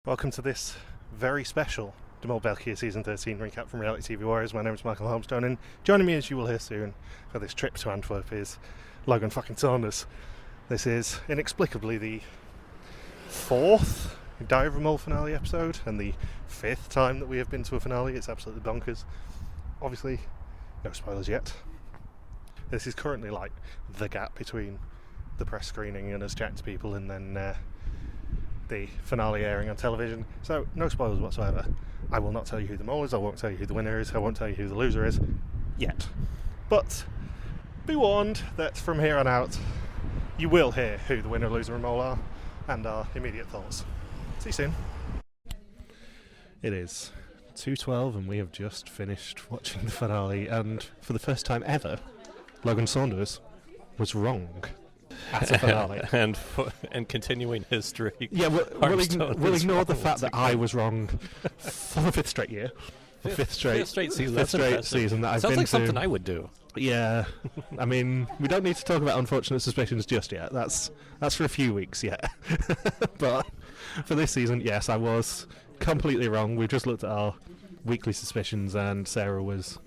Welcome to this very special Mol België Season 13 recap from Reality TV Warriors. My name is Michael Holmstone, and joining me, as you will hear soon, for this trip to Antwerp is Logan fucking Saunders. This is inexplicably the fourth Diary of a Mole finale episode, and the fifth time that we have been to a finale. It's absolutely bonkers. Obviously, no spoilers yet. This is currently like the gap between the press screening and us chatting to people, and then the finale airing on television, so no spoilers whatsoever. I will not tell you who the mole is, I won't tell you who the winner is, I won't tell you who the loser is, yet. But be warned that from here on out, you will hear who the winner, loser and mole are, and our immediate thoughts. See you soon. It is 2:12 and we have just finished watching the finale, and for the first time ever, Logan Saunders was wrong at a finale. and continuing his streak. Yeah, we'll ignore the fact that I was wrong for the fifth straight year. Fifth straight season. Fifth straight season that I've Sounds been like to. something I would do. Yeah, I mean, we don't need to talk about unfortunate suspicions just yet. That's for a few weeks yet. But for this season, yes, I was completely wrong. We just looked at our weekly suspicions, and Sarah was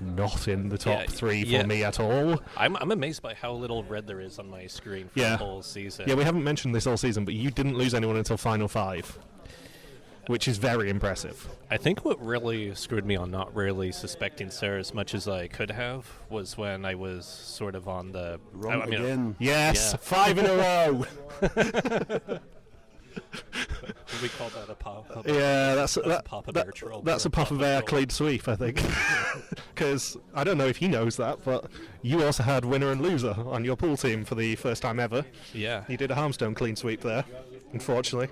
not in the top three for me at all. I'm amazed by how little red there is on my screen for the whole season. Yeah, we haven't mentioned this all season, but you didn't lose anyone until Final Five, which is very impressive. I think what really screwed me on not really suspecting Sarah as much as I could have was when I was sort of on the... Wrong again. Yes, 5 in a row! We call that a pop. Yeah, that's a Papa Bear clean sweep, I think. Because I don't know if he knows that, but you also had winner and loser on your pool team for the first time ever. Yeah. You did a Harmstone clean sweep there, unfortunately.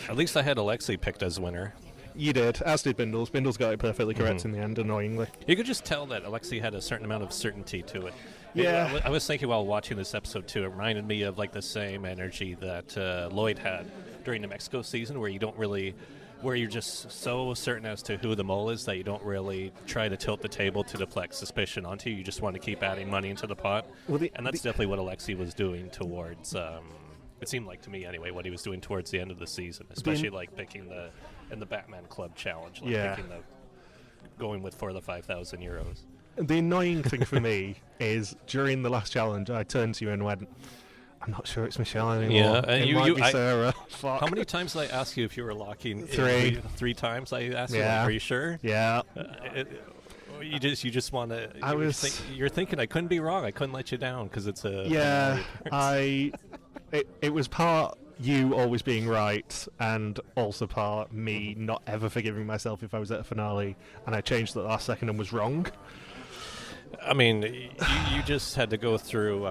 At least I had Alexy picked as winner. You did, as did Bindles. Bindles got it perfectly correct in the end, annoyingly. You could just tell that Alexy had a certain amount of certainty to it. Yeah. I was thinking while watching this episode too, it reminded me of like the same energy that Lloyd had during the Mexico season, where you're just so certain as to who the mole is that you don't really try to tilt the table to deflect suspicion onto. You just want to keep adding money into the pot. And that's definitely what Alexy was doing towards... it seemed like to me anyway what he was doing towards the end of the season, especially like picking in the Batman Club challenge, picking going with for the 5,000 euros. The annoying thing for me is during the last challenge, I turned to you and went, "I'm not sure it's Michèle anymore. Yeah, it might be Sarah." How many times did I ask you if you were locking? 3. 3 times I asked you. Are you sure? Yeah. You just want to. You're thinking I couldn't be wrong. I couldn't let you down because it's a. Yeah, It was part you always being right, and also part me not ever forgiving myself if I was at a finale, and I changed at the last second and was wrong. I mean, you just had to go through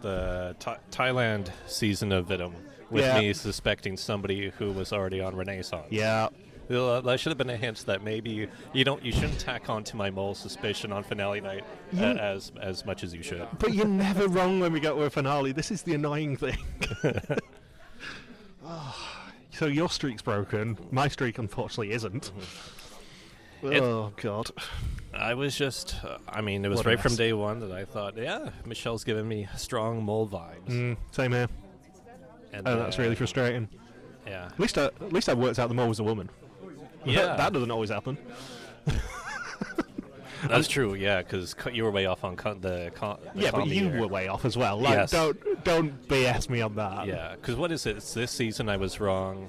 the Thailand season of it with me suspecting somebody who was already on Renaissance. Yeah. That should have been a hint that maybe you shouldn't tack on to my mole suspicion on finale night as much as you should. But you're never wrong when we get to a finale. This is the annoying thing. So your streak's broken. My streak, unfortunately, isn't. Oh, God. I was just... it was right from day one that I thought, Michèle's giving me strong mole vibes. Same here. And that's really frustrating. Yeah. At least I worked out the mole was a woman. Yeah. That doesn't always happen. That's true, yeah, because you were way off on the yeah, but you were way off as well. Like, yes. Don't BS me on that. Yeah, because what is it? It's this season I was wrong.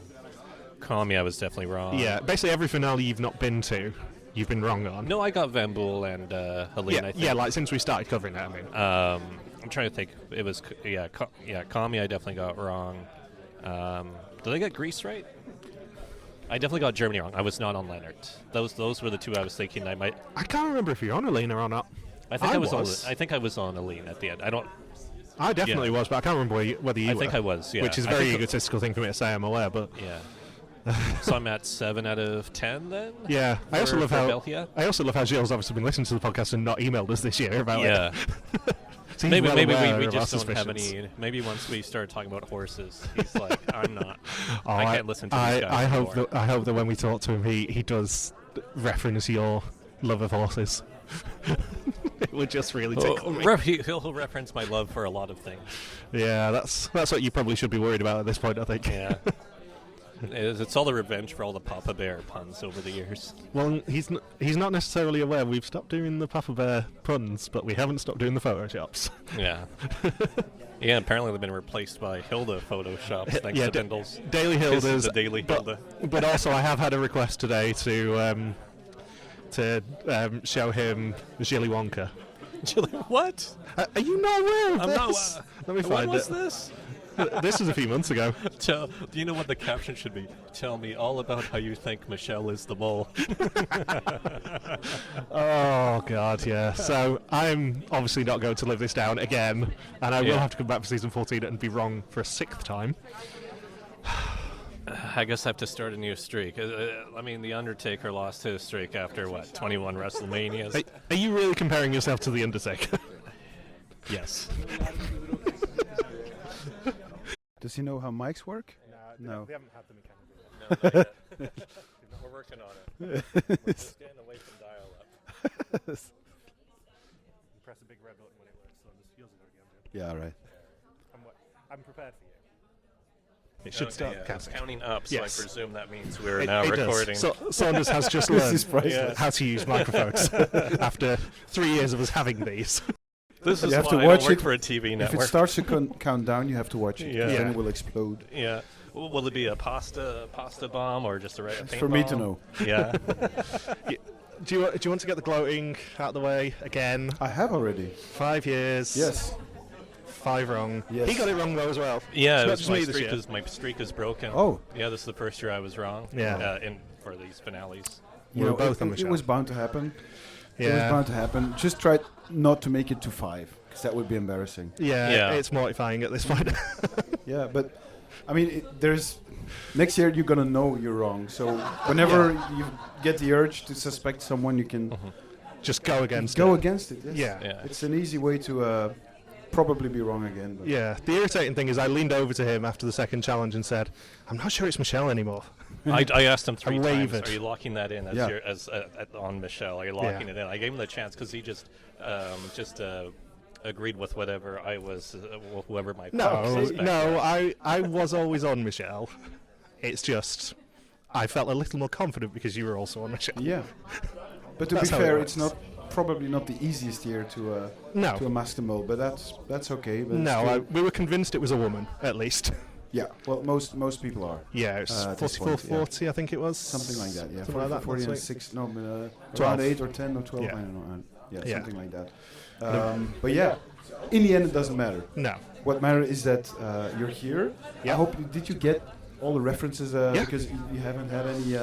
Kami, I was definitely wrong. Yeah, basically every finale you've not been to, you've been wrong on. No, I got Van Boel and Helene, I think. Yeah, like since we started covering that, I mean. I'm trying to think. It was, Kami I definitely got wrong. Did I get Greece right? I definitely got Germany wrong. I was not on Leonard. Those were the two I was thinking I might. I can't remember if you're on Elena or not. I think I was on Aline at the end. I definitely was, but I can't remember whether you were. I think I was, yeah. Which is a very egotistical thing for me to say, I'm aware, but... Yeah. So I'm at 7 out of 10 then? Yeah. I also love how Gilles' obviously been listening to the podcast and not emailed us this year about it. So maybe we just don't have any. Maybe once we start talking about horses, he's like, I'm not. I can't listen to these guys I hope that when we talk to him, he does reference your love of horses. It would just really tickle me. He'll reference my love for a lot of things. Yeah, that's what you probably should be worried about at this point, I think. Yeah. It's all the revenge for all the Papa Bear puns over the years. Well, he's not necessarily aware we've stopped doing the Papa Bear puns, but we haven't stopped doing the photoshops. Yeah. Yeah, apparently they've been replaced by Hilde photoshops, thanks to Bindles. Daily Hildes. The Daily Hilde. But also I have had a request today to show him Gilles-y Wonka. What? Are you not aware of I'm this? not. Let me find When was it. this? This was a few months ago. Do you know what the caption should be? Tell me all about how you think Michèle is the mole. Oh, God, yeah. So I'm obviously not going to live this down again, and I will have to come back for season 14 and be wrong for a 6th time. I guess I have to start a new streak. I mean, The Undertaker lost his streak after, 21 WrestleManias? Are you really comparing yourself to The Undertaker? Yes. Does he know how mics work? No. We haven't had them in Canada. No, we're working on it. We're just getting away from dial-up. Press a big red button when it works, so yours will go again. Yeah, right. I'm prepared for you. It should start It's counting. counting up, so Yes. I presume that means we're It now does. recording. So Saunders has just This is learned priceless. how to use microphones after 3 years of us having these. This is You have why to I watch don't work it. for a TV If network. it starts to count down, you have to watch it. 'Cause Yeah. Then it will explode. Yeah. Will it be a pasta bomb or just a regular It's paint for me bomb? to know. Yeah. Do you want to get the gloating out of the way again? I have already. 5 years. Yes. 5 wrong. Yes. He got it wrong though as well. Yeah, It's it not was just my me this streak year. is my streak is broken. Oh. Yeah, this is the first year I was wrong. Yeah. For these finales. We were both on it Michèle. was bound to happen. It was Yeah. bound to happen. Just try not to make it to 5, because that would be embarrassing. Yeah, it's mortifying at this point. Yeah, but I mean, next year you're gonna know you're wrong. So whenever you get the urge to suspect someone, you can Just go against go it. against it. Yes. Yeah. It's an easy way to probably be wrong again. But Yeah, the irritating thing is I leaned over to him after the second challenge and said, I'm not sure it's Michèle anymore. I asked him 3 I times, wavered. are you locking that in as Yeah. on Michèle? Are you locking it in? I gave him the chance because he just agreed with whatever I was, whoever my proxy spec No, was. I was always on Michèle. It's just, I felt a little more confident because you were also on Michèle. yeah. But to That's be how it fair, works. it's probably not the easiest year to No. amass the mole, but that's okay. But No, still- we were convinced it was a woman, at least. yeah. Well, most people are. Yeah, it was At this 44, point, yeah. 40, I think it was. Something like that, yeah. Something like that, 40 and that's 6, no, 12. around 8 or 10 or 12, Yeah. I don't know. Yeah, Yeah. something like that. But yeah, in the end, it doesn't matter. No. What matters is that you're here. Yeah. I hope, did you get all the references? Because you haven't had any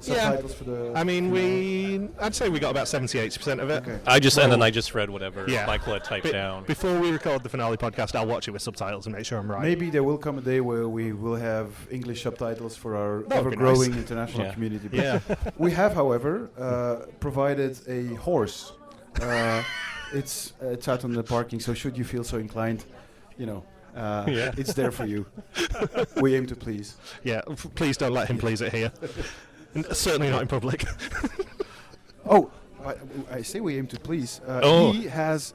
subtitles for the... I mean, I'd say we got about 70-80% of it. Okay. And then I just read whatever Yeah. Michael had typed down. Before we record the finale podcast, I'll watch it with subtitles and make sure I'm right. Maybe there will come a day where we will have English subtitles for our That would be ever-growing nice. international Yeah. community. But Yeah. we have, however, provided a horse. It's out on the parking, so should you feel so inclined, it's there for you. We aim to please. Yeah, please don't let him please it here. And certainly not in public. Oh, I say we aim to please. Oh. He has,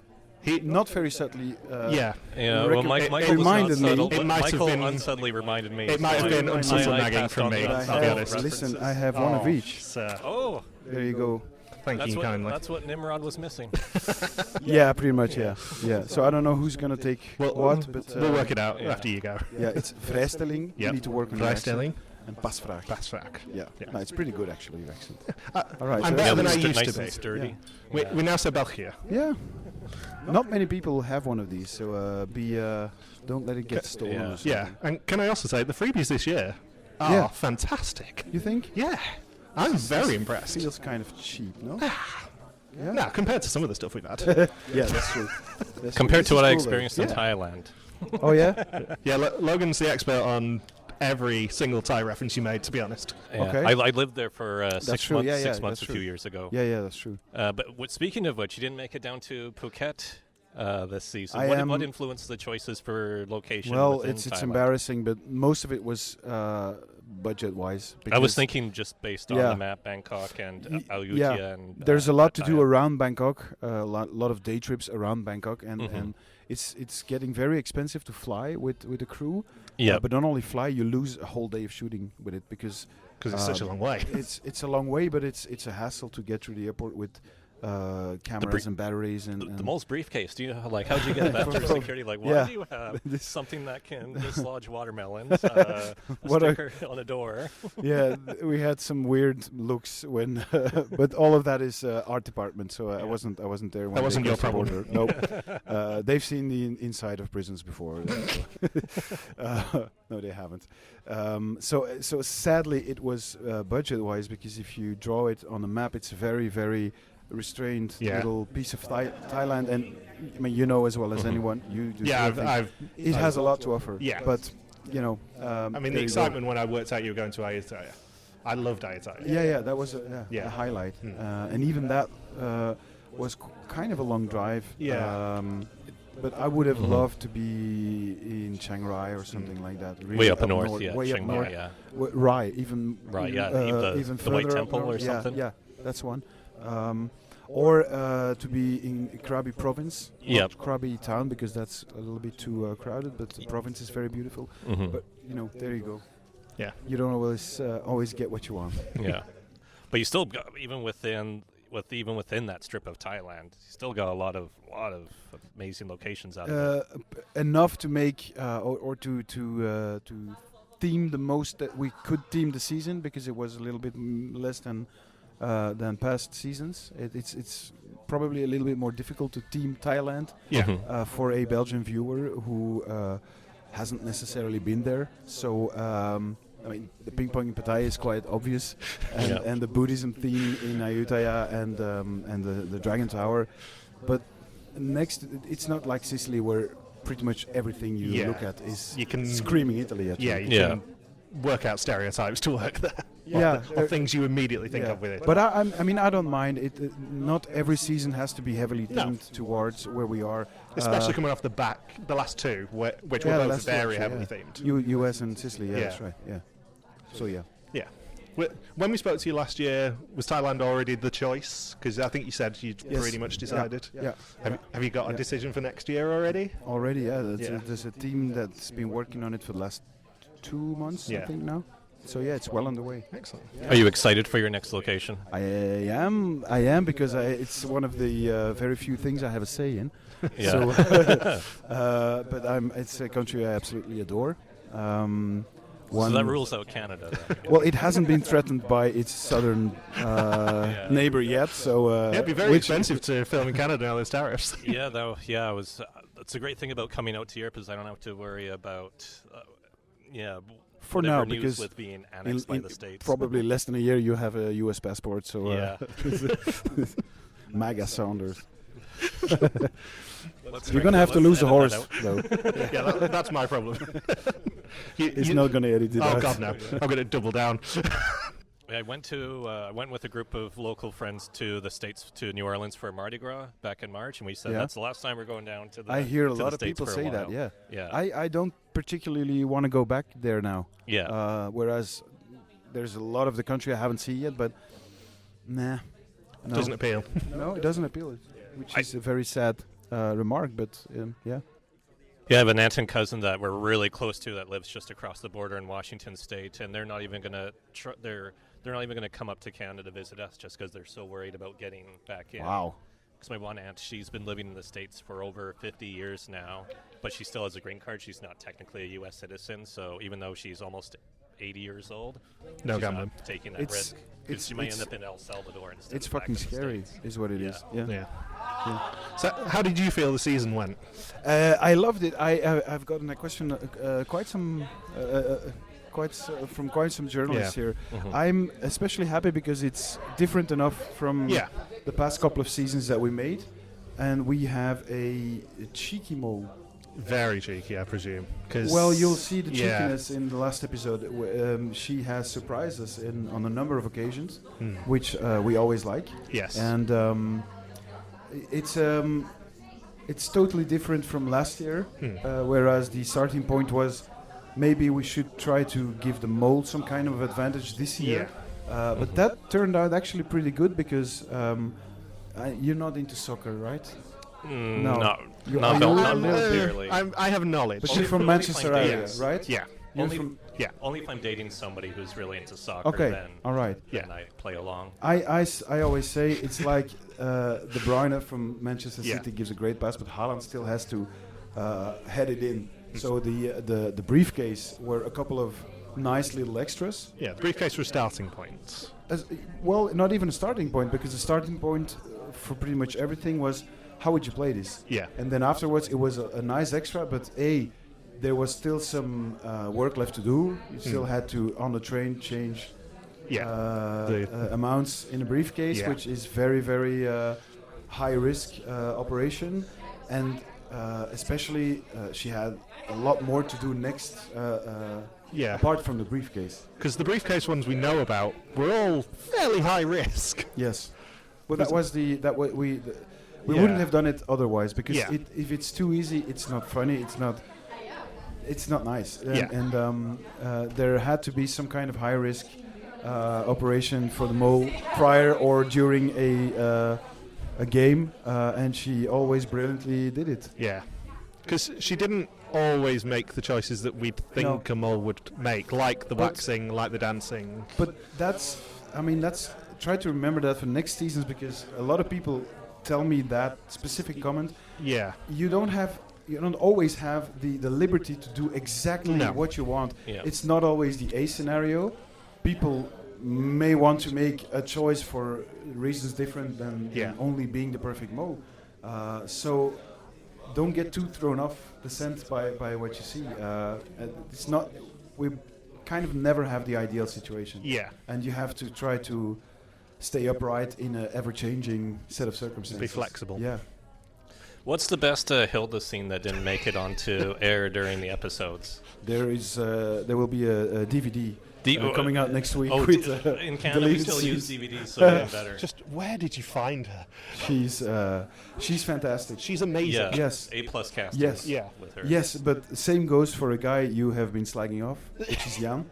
not very subtly. Yeah. Yeah, well, Michael was reminded not me- subtle, it but might have Michael been- unsubtly reminded me. It might have so been I- unsubtle I nagging passed from on me, the I I'll be have, honest. listen, I have one of each. Sir. Oh, There you go. Thank you kindly. that's what Nimrod was missing. Yeah, pretty much. Yeah. So I don't know who's gonna take what, but we'll work it out yeah. after you go. Yeah, it's vrijstelling. You Yep. need to work on your accent. Vrijstelling. And pasvraag. Pasvraak. Yeah. Yeah. No, it's pretty good actually, your accent. All right. I'm so better than I Just used nice to and be. sturdy. We now say België. Yeah. Not many people have one of these, so don't let it get stolen. Yeah. Or something. Yeah, and can I also say the freebies this year are Yeah. fantastic. You think? Yeah, I'm very impressed. Feels kind of cheap, no? Yeah. No, compared to some of the stuff we've had. Yeah, that's true. That's Compared true. to what I This is cool, experienced in Yeah. Thailand. though. Oh yeah. Yeah, Logan's the expert on every single Thai reference you made, to be honest. Yeah. Okay. I lived there for 6 true, months. yeah, 6 yeah, months that's a few true. years ago. Yeah, that's true. But speaking of which, you didn't make it down to Phuket this season. I What am- influenced the choices for location? Well, within it's Thailand? embarrassing, but most of it was budget-wise. I was because thinking just based on Yeah. the map, Bangkok and Ayutthaya. yeah. And There's a lot to do Pattaya. around Bangkok, a lot of day trips around Bangkok, and it's getting very expensive to fly with the crew. Yeah. But not only fly, you lose a whole day of shooting with it because it's such a long way. It's a long way, but it's a hassle to get through the airport with cameras and batteries and the Mol's briefcase. Do you know, like, how'd you get that through security? Like, why do you have something that can dislodge watermelons? A sticker on a door. Yeah, we had some weird looks when, but all of that is art department. So I wasn't there. When that wasn't your problem. Nope. They've seen the inside of prisons before. No, they haven't. So sadly, it was budget-wise, because if you draw it on a map, it's very, very restrained little piece of Thailand, and I mean, you know as well as anyone, you do. It has a lot to offer. Yeah, but you know, I mean, the excitement when I worked out you were going to Ayutthaya. I loved Ayutthaya. Yeah, that was a highlight, and even that was kind of a long drive. Yeah. But I would have loved to be in Chiang Rai or something like that. Really way up north, yeah. Way Chiang up north. Mai, yeah. Rai, even even further the White up Temple north. or something. Yeah, that's one. Or to be in Krabi province, not Krabi town, because that's a little bit too crowded. But the province is very beautiful. But you know, there you go. Yeah, you don't always get what you want. Yeah, but you still got, even within that strip of Thailand, you still got a lot of amazing locations out of it. Enough to make or to theme the most that we could theme the season, because it was a little bit less than past seasons. It's probably a little bit more difficult to theme Thailand for a Belgian viewer who hasn't necessarily been there. So I mean, the ping pong in Pattaya is quite obvious, and the Buddhism theme in Ayutthaya and the Dragon Tower. But next, it's not like Sicily, where pretty much everything you look at is screaming Italy at you. You can work out stereotypes to work there. Or things you immediately think of with it. But I mean, I don't mind it. Not every season has to be heavily themed towards where we are. Especially coming off the last two, which were both very heavily themed. US and Sicily, that's right. Yeah. So yeah. When we spoke to you last year, was Thailand already the choice? Because I think you said you'd pretty much decided. Yeah. Have you got a decision for next year already? Already, yeah. There's a team that's been working on it for the last 2 months, I think now. So yeah, it's well on the way. Excellent. Yeah. Are you excited for your next location? I am because it's one of the very few things I have a say in. Yeah. So, but it's a country I absolutely adore. So that rules out Canada. Then. Well, it hasn't been threatened by its southern neighbor yet, so it'd be very expensive to film in Canada now. There's tariffs. It's a great thing about coming out to Europe is I don't have to worry about for now, because with being annexed by the States. Probably less than a year, you have a U.S. passport, so MAGA Saunders. You're going to have to lose a horse, though. That's my problem. He's not going to edit it out. Oh, God, no. I'm going to double down. I went with a group of local friends to the States, to New Orleans for Mardi Gras back in March, and we said that's the last time we're going down to the I hear a lot of States people say that, Yeah. I don't particularly want to go back there now. Yeah. Whereas there's a lot of the country I haven't seen yet, but nah. No. Doesn't appeal. No, it doesn't appeal, which is a very sad remark, but yeah. Yeah, I have an aunt and cousin that we're really close to that lives just across the border in Washington State, and they're not even going to they're not even going to come up to Canada to visit us just because they're so worried about getting back in. Wow. Because my one aunt, she's been living in the States for over 50 years now, but she still has a green card. She's not technically a U.S. citizen, so even though she's almost 80 years old, no she's gambling. not taking that risk. Because she might end up in El Salvador instead. It's fucking scary, is what it is. Yeah. So, how did you feel the season went? I loved it. I've gotten a question from quite some journalists here. Mm-hmm. I'm especially happy because it's different enough from the past couple of seasons that we made, and we have a cheeky mole. Very cheeky, I presume. Well, you'll see the cheekiness in the last episode. She has surprised us on a number of occasions, which we always like. Yes. And it's totally different from last year, whereas the starting point was maybe we should try to give the mole some kind of advantage this year. But that turned out actually pretty good because you're not into soccer, right? No. Not barely. I have knowledge. But you're from Only Manchester find area, dates. right? Yeah. Only if I'm dating somebody who's really into soccer, Okay, then, all right. then I play along. I always say it's like De Bruyne from Manchester Yeah. City gives a great pass, but Haaland still has to head it in. So the briefcase were a couple of nice little extras. Yeah, the briefcase was starting points. Well, not even a starting point, because the starting point for pretty much everything was how would you play this? Yeah. And then afterwards it was a nice extra, but there was still some work left to do. You still had to, on the train, change amounts in a briefcase, which is very, very high risk operation. And especially she had a lot more to do next, apart from the briefcase. Because the briefcase ones we know about were all fairly high risk. Yes. But we wouldn't have done it otherwise, because if it's too easy, it's not funny, it's not nice. And there had to be some kind of high risk operation for the Mol prior or during a game, and she always brilliantly did it. Yeah. Because she didn't always make the choices that we'd think a Mol would make, like the waxing, like the dancing. But try to remember that for next seasons, because a lot of people tell me that specific comment. Yeah. You don't always have the liberty to do exactly what you want. Yeah. It's not always the A scenario. People may want to make a choice for reasons different than only being the perfect Mol. So don't get too thrown off the scent by what you see. It's not. We kind of never have the ideal situation. Yeah. And you have to try to stay upright in an ever-changing set of circumstances. Be flexible. Yeah. What's the best Hilde scene that didn't make it onto air during the episodes? There will be a DVD coming out next week. With, in Canada, we still use DVDs, so even better. Just where did you find her? She's fantastic. She's amazing. Yeah. Yes. A+ casting. Yes. Yeah. With her. Yes, but the same goes for a guy you have been slagging off, which is Jan.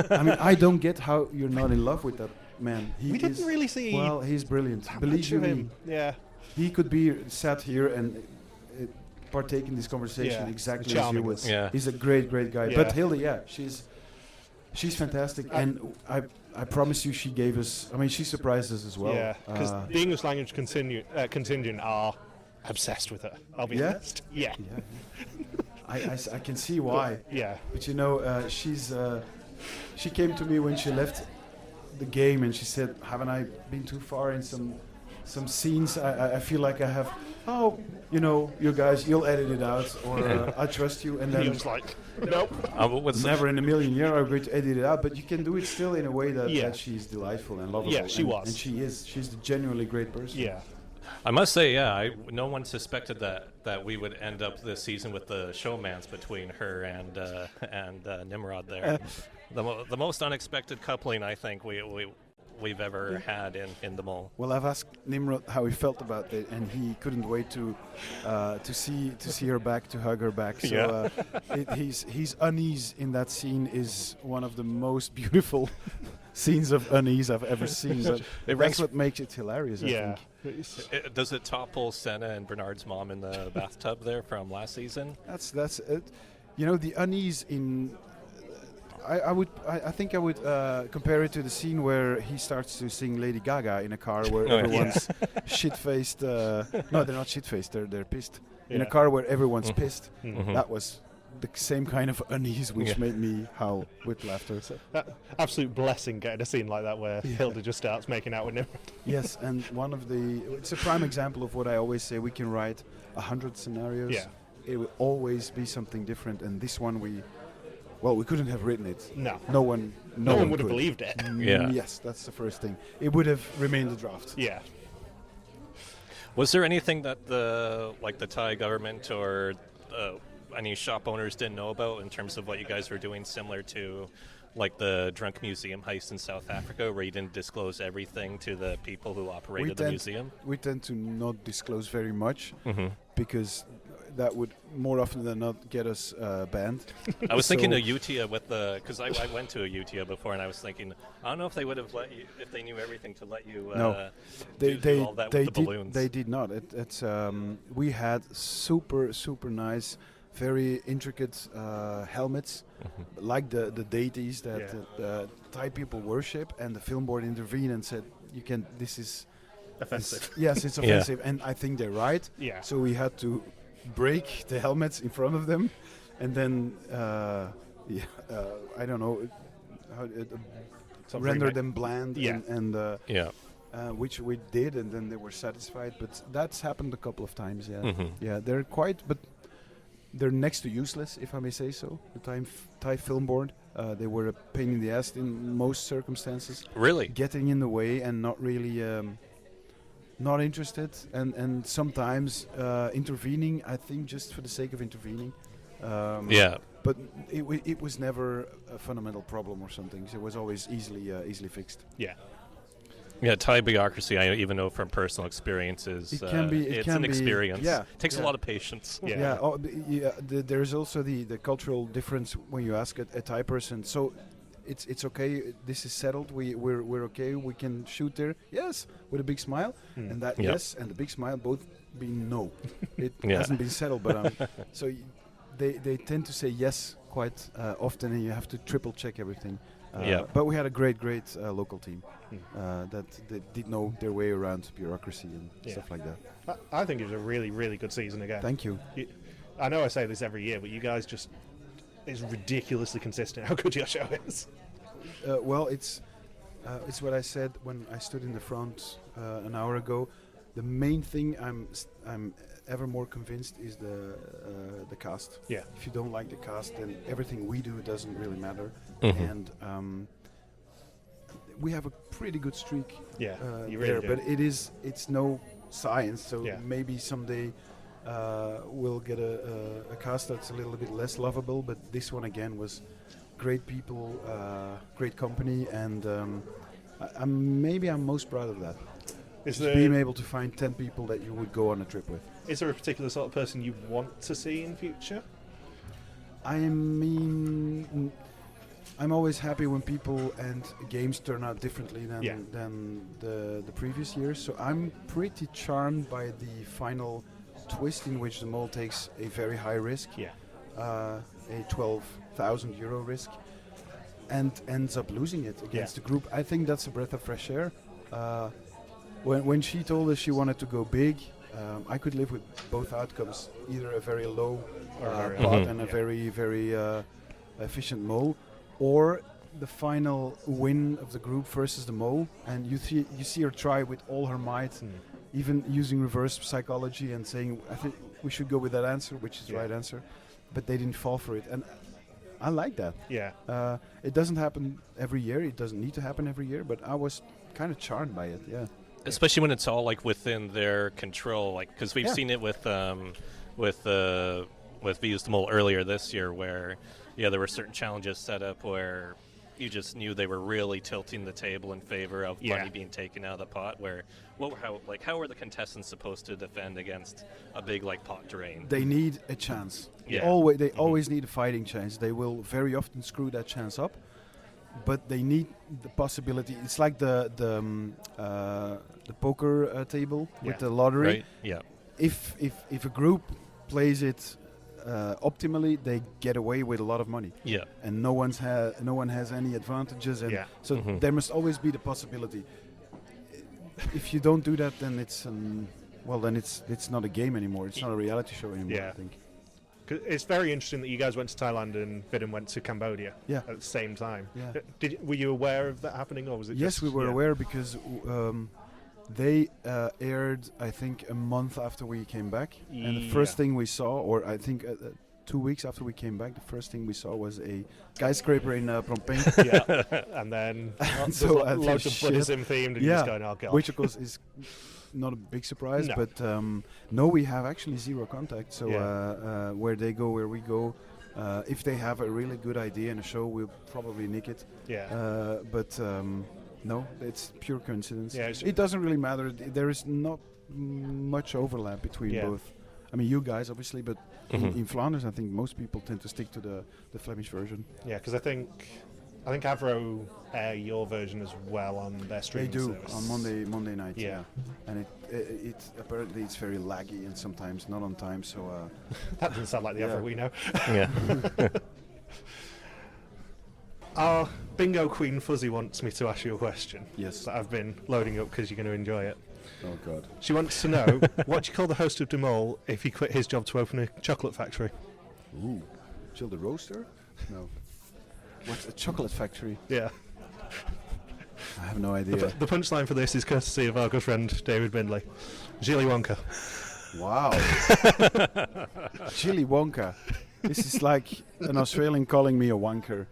I mean, I don't get how you're not in love with that man. We didn't really see. Well, he's brilliant. Believe you me. Yeah. He could be sat here and partake in this conversation exactly as you would. Yeah. He's a great, great guy. Yeah. But Hilde, she's fantastic, and I promise you, she gave us. I mean, she surprised us as well. Yeah, because the English language contingent are obsessed with her. I'll be honest. Yeah. I can see why. Yeah. But you know, she came to me when she left the game, and she said, "Haven't I been too far in some scenes? I feel like I have. Oh, you know, you guys, you'll edit it out, or I trust you." And then He was like, nope. Never in a million years I'm going to edit it out. But you can do it still in a way that she's delightful and lovable. Yeah, she was. And she is. She's a genuinely great person. Yeah. I must say, no one suspected that we would end up this season with the showmance between her and Nimrod there. The most unexpected coupling I think we've ever had in the Mol. Well, I've asked Nimrod how he felt about it, and he couldn't wait to see her back, to hug her back. So his unease in that scene is one of the most beautiful scenes of unease I've ever seen. That's what makes it hilarious. I think. Does it topple Senna and Bernard's mom in the bathtub there from last season? That's it. You know, the unease in. I think I would compare it to the scene where he starts to sing Lady Gaga in a car where everyone's shit-faced. No, they're not shit-faced. They're pissed. In a car where everyone's pissed. Mm-hmm. That was the same kind of unease which made me howl with laughter. So. Absolute blessing getting a scene like that where Hilde just starts making out with him. Yes, and it's a prime example of what I always say. We can write 100 scenarios. Yeah. It will always be something different, and this one we couldn't have written it. No one would have believed it. Yeah. Yes, that's the first thing. It would have remained a draft. Yeah. Was there anything that the Thai government or any shop owners didn't know about in terms of what you guys were doing, similar to like the drunk museum heist in South Africa, where you didn't disclose everything to the people who operated the museum? We tend to not disclose very much because that would more often than not get us banned. I was thinking of Utia because I went to a Utia before, and I was thinking, I don't know if they would have let you, if they knew everything to let you do all that with the balloons. They did not. We had super nice, very intricate helmets, like the deities that Thai people worship, and the film board intervened and said, this is offensive. Yes, it's offensive, and I think they're right. Yeah. So we had to break the helmets in front of them, and then I don't know how render them bland, and which we did, and then they were satisfied. But that's happened a couple of times. Yeah, they're next to useless, if I may say so. The Thai film board, they were a pain in the ass in most circumstances. Really, getting in the way and not really. Not interested, and sometimes intervening, I think, just for the sake of intervening. But it was never a fundamental problem or something. So it was always easily fixed. Yeah, Thai bureaucracy, I even know from personal experiences, it's an experience. It takes a lot of patience. There's also the cultural difference when you ask a Thai person. So it's okay. This is settled. We're okay. We can shoot there. Yes, with a big smile, and that yes, and the big smile both being no. It hasn't been settled, but so they tend to say yes quite often, and you have to triple check everything. But we had a great local team that did know their way around bureaucracy and stuff like that. I think it was a really good season again. Thank you. I know I say this every year, but you guys just. It's ridiculously consistent how good your show is. Well, it's what I said when I stood in the front an hour ago. The main thing I'm ever more convinced is the cast. Yeah. If you don't like the cast, then everything we do doesn't really matter. And we have a pretty good streak. Yeah, you there, really do. but it's no science. So maybe someday. We'll get a cast that's a little bit less lovable, but this one again was great people, great company, and I'm most proud of that. Being able to find 10 people that you would go on a trip with. Is there a particular sort of person you want to see in future? I mean, I'm always happy when people and games turn out differently than the previous years, so I'm pretty charmed by the final twist in which the Mol takes a very high risk, a 12,000 euro risk, and ends up losing it against the group. I think that's a breath of fresh air. When she told us she wanted to go big, I could live with both outcomes, either a very low pot and a very efficient Mol, or the final win of the group versus the Mol, and you see her try with all her might. Even using reverse psychology and saying, I think we should go with that answer, which is the right answer. But they didn't fall for it. And I like that. Yeah. It doesn't happen every year. It doesn't need to happen every year. But I was kind of charmed by it, Especially when it's all like within their control. Like, because we've seen it with Views the Mole earlier this year where, there were certain challenges set up where you just knew they were really tilting the table in favor of money being taken out of the pot. How are the contestants supposed to defend against a big pot drain? They need a chance. They always need a fighting chance. They will very often screw that chance up, but they need the possibility. It's like the poker table with the lottery. Right. Yeah. If a group plays it optimally, they get away with a lot of money. Yeah. And no one has any advantages, and so there must always be the possibility. If you don't do that, then it's not a game anymore. It's not a reality show anymore. Yeah. I think. It's very interesting that you guys went to Thailand and Vidin went to Cambodia at the same time. Yeah. Were you aware of that happening, or was it? Yes, we were aware because they aired, I think, a month after we came back. And the first thing we saw, or I think 2 weeks after we came back, the first thing we saw was a skyscraper in Phnom Penh. And then so loads of Buddhism themed, and just going, oh god. Which of course is not a big surprise, but no, we have actually zero contact. So where they go, where we go. If they have a really good idea in a show, we'll probably nick it. But no, it's pure coincidence. It doesn't really matter. There is not much overlap between both. I mean, you guys obviously, but in Flanders, I think most people tend to stick to the Flemish version. Yeah, because I think Avro air your version as well on their streaming They do service. on Monday night. Yeah. And it apparently it's very laggy and sometimes not on time. So That doesn't sound like the Avro we know. Yeah. Our bingo queen Fuzzy wants me to ask you a question. Yes. That I've been loading up because you're going to enjoy it. Oh God. She wants to know, what do you call the host of De Mol if he quit his job to open a chocolate factory? Ooh. Jill the roaster? No. What's a chocolate factory? Yeah. I have no idea. The punchline for this is courtesy of our good friend David Bindley. Gilles-y Wonka. Wow. Gilles-y Wonka. This is like an Australian calling me a wanker.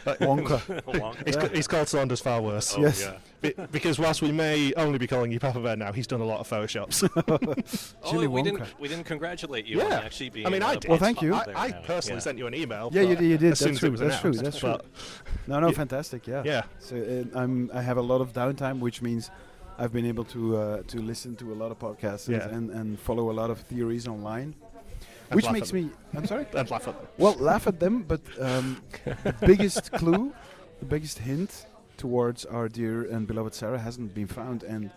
Wonka. He's called Saunders far worse. Oh, Yes. yeah. Because whilst we may only be calling you Papa Bear now, he's done a lot of photoshops. Oh, we Wonka. didn't congratulate you on Yeah. actually being. I mean, I did. Well, thank you. I personally sent you an email. Yeah, you did. As soon That's as it true. was That's true. announced, That's true. but No, Yeah. fantastic. Yeah. yeah. So I have a lot of downtime, which means I've been able to listen to a lot of podcasts Yeah. and follow a lot of theories online, And which laugh makes at them. me. I'm sorry. And laugh at them. Well, laugh at them, but the biggest clue, the biggest hint towards our dear and beloved Sarah hasn't been found, and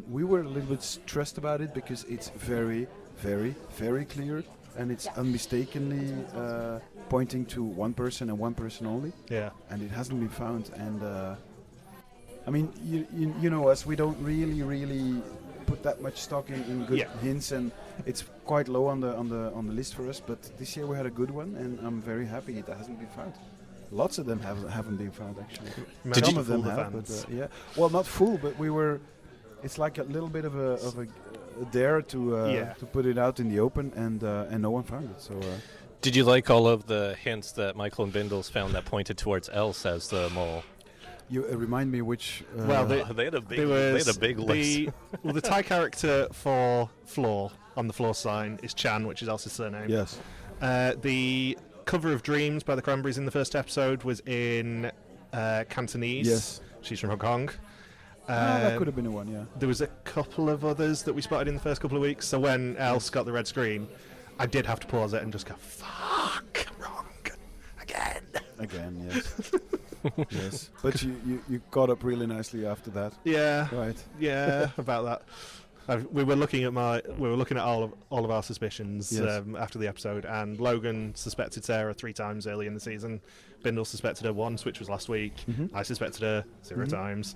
we were a little bit stressed about it because it's very, very, very clear, and it's unmistakably pointing to one person and one person only, Yeah. and it hasn't been found. And I mean, you know us, we don't really put that much stock in good Yeah. hints, and it's quite low on the list for us. But this year we had a good one, and I'm very happy it hasn't been found. Lots of them haven't been found actually. Did Some you of them fool the have, but fans? yeah. Well, not full, but we were. It's like a little bit of a dare to put it out in the open, and no one found it. So Did you like all of the hints that Michael and Bindles found that pointed towards Else as the mole? you remind me which. Well, They had a big list. The Thai character for Floor on the floor sign is Chan, which is Elsa's surname. yes. The cover of Dreams by the Cranberries in the first episode was in Cantonese. Yes. She's from Hong Kong. That could have been a one. Yeah. There was a couple of others that we spotted in the first couple of weeks. So when Else got the red screen, I did have to pause it and just go, "Fuck, wrong again." Again, yes. Yes. But you caught up really nicely after that. Yeah, Right. yeah, about that. We were looking at all of our suspicions Yes. after the episode, and Logan suspected Sarah 3 times early in the season. Bindle suspected her once, which was last week. Mhm. I suspected her 0 Mhm. times.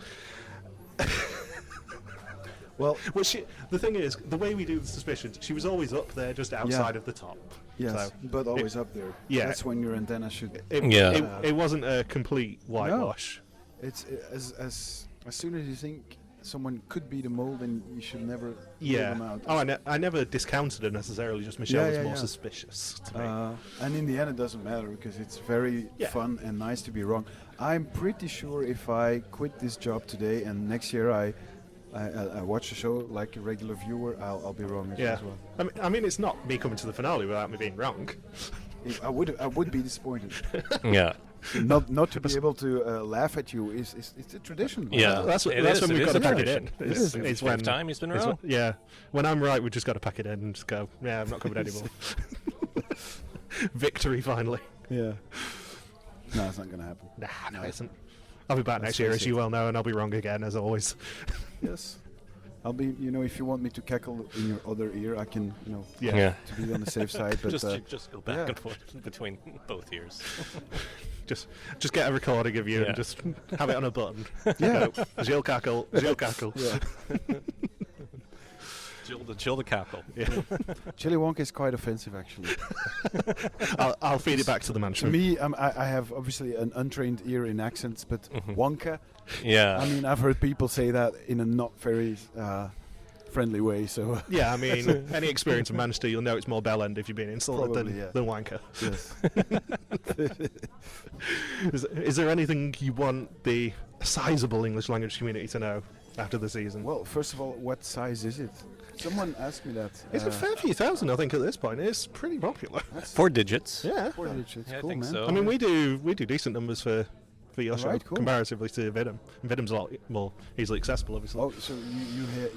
Well, The thing is, the way we do the suspicions, she was always up there, just outside of the top. yes, So but always up there. yeah. That's when your antenna should. It wasn't a complete whitewash. It's as soon as you think someone could be the mole, then you should never rule Yeah. them out. Oh, I never discounted her necessarily. Just Michèle was yeah, more yeah. suspicious to me. And in the end, it doesn't matter because it's very Yeah. fun and nice to be wrong. I'm pretty sure if I quit this job today and next year I watch the show like a regular viewer, I'll be wrong as Yeah. well. I mean, it's not me coming to the finale without me being wrong. I would be disappointed. Yeah. not to be able to laugh at you is it's a tradition. Yeah. That's It when is we've got to a pack it tradition. in. It is. It's Fifth when time he's been it's wrong. yeah. When I'm right, we've just got to pack it in and just go. Yeah, I'm not coming anymore. Victory finally. Yeah. No, it's not going to happen. Nah, no, No. it isn't. I'll be back Let's next year, face as you it. well know, and I'll be wrong again, as always. Yes. I'll be, if you want me to cackle in your other ear, I can, Yeah. to be on the safe side. But Just go back yeah. and forth between both ears. Just get a recording of you Yeah. and just have it on a button. Yeah. Go, Gilles cackle, Gilles cackle. yeah. Chill the cackle. Yeah. Gilles-y Wonka is quite offensive, actually. I'll feed it back to the To mansion. me, I have obviously an untrained ear in accents, but Wonka, Yeah. I mean, I've heard people say that in a not very friendly way, so Yeah, I mean, any experience in Manchester, you'll know it's more bell end if you're being insulted Probably, yeah. than wanker. yes. Is there anything you want the sizable English language community to know after the season? Well, first of all, what size is it? Someone asked me that. It's a fair few thousand, I think, at this point. It's pretty popular. That's 4 digits. Yeah. 4 digits. Yeah, I Cool, think man. so. I mean, we do decent numbers for for your show, Right, cool. comparatively to Vidum. And Vidum's a lot more easily accessible, obviously. Oh, so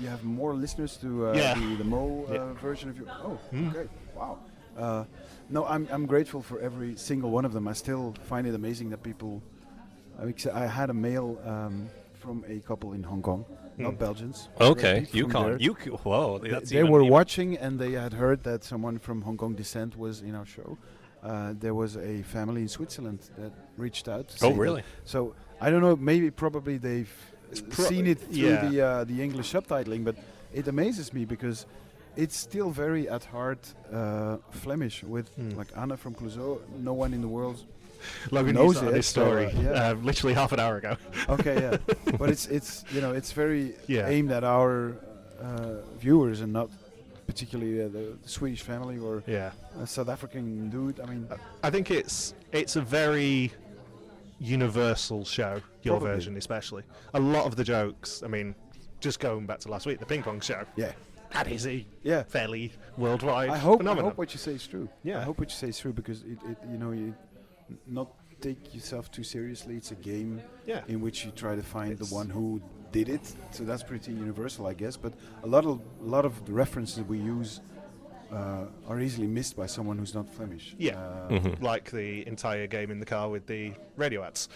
you have more listeners to Yeah. the Mol Yeah. version of you? Oh, okay. Wow. No, I'm grateful for every single one of them. I still find it amazing that people. I had a mail from a couple in Hong Kong, not Belgians. Okay, people from there. Yukon. Whoa, that's They even- were even- watching and they had heard that someone from Hong Kong descent was in our show. There was a family in Switzerland that reached out. To Oh, say that. really? So I don't know. Probably they've seen it through yeah. the English subtitling, but it amazes me because it's still very at heart Flemish. With like Anna from Clouseau, no one in the world Logan knows used that on it, his story so, yeah. literally half an hour ago. Okay, yeah, but it's it's very Yeah. aimed at our viewers and not particularly the Swedish family or Yeah. a South African dude. I mean, I think it's a very universal show, your Probably. version especially. A lot of the jokes, I mean, just going back to last week, the ping pong show, yeah, that is a yeah. fairly worldwide I hope phenomenon. what you say is true. Yeah. I hope what you say is true because it you not take yourself too seriously. It's a game Yeah. in which you try to find It's- the one who did it. So that's pretty universal, I guess. But a lot of the references we use are easily missed by someone who's not Flemish. Yeah. Like the entire game in the car with the radio ads.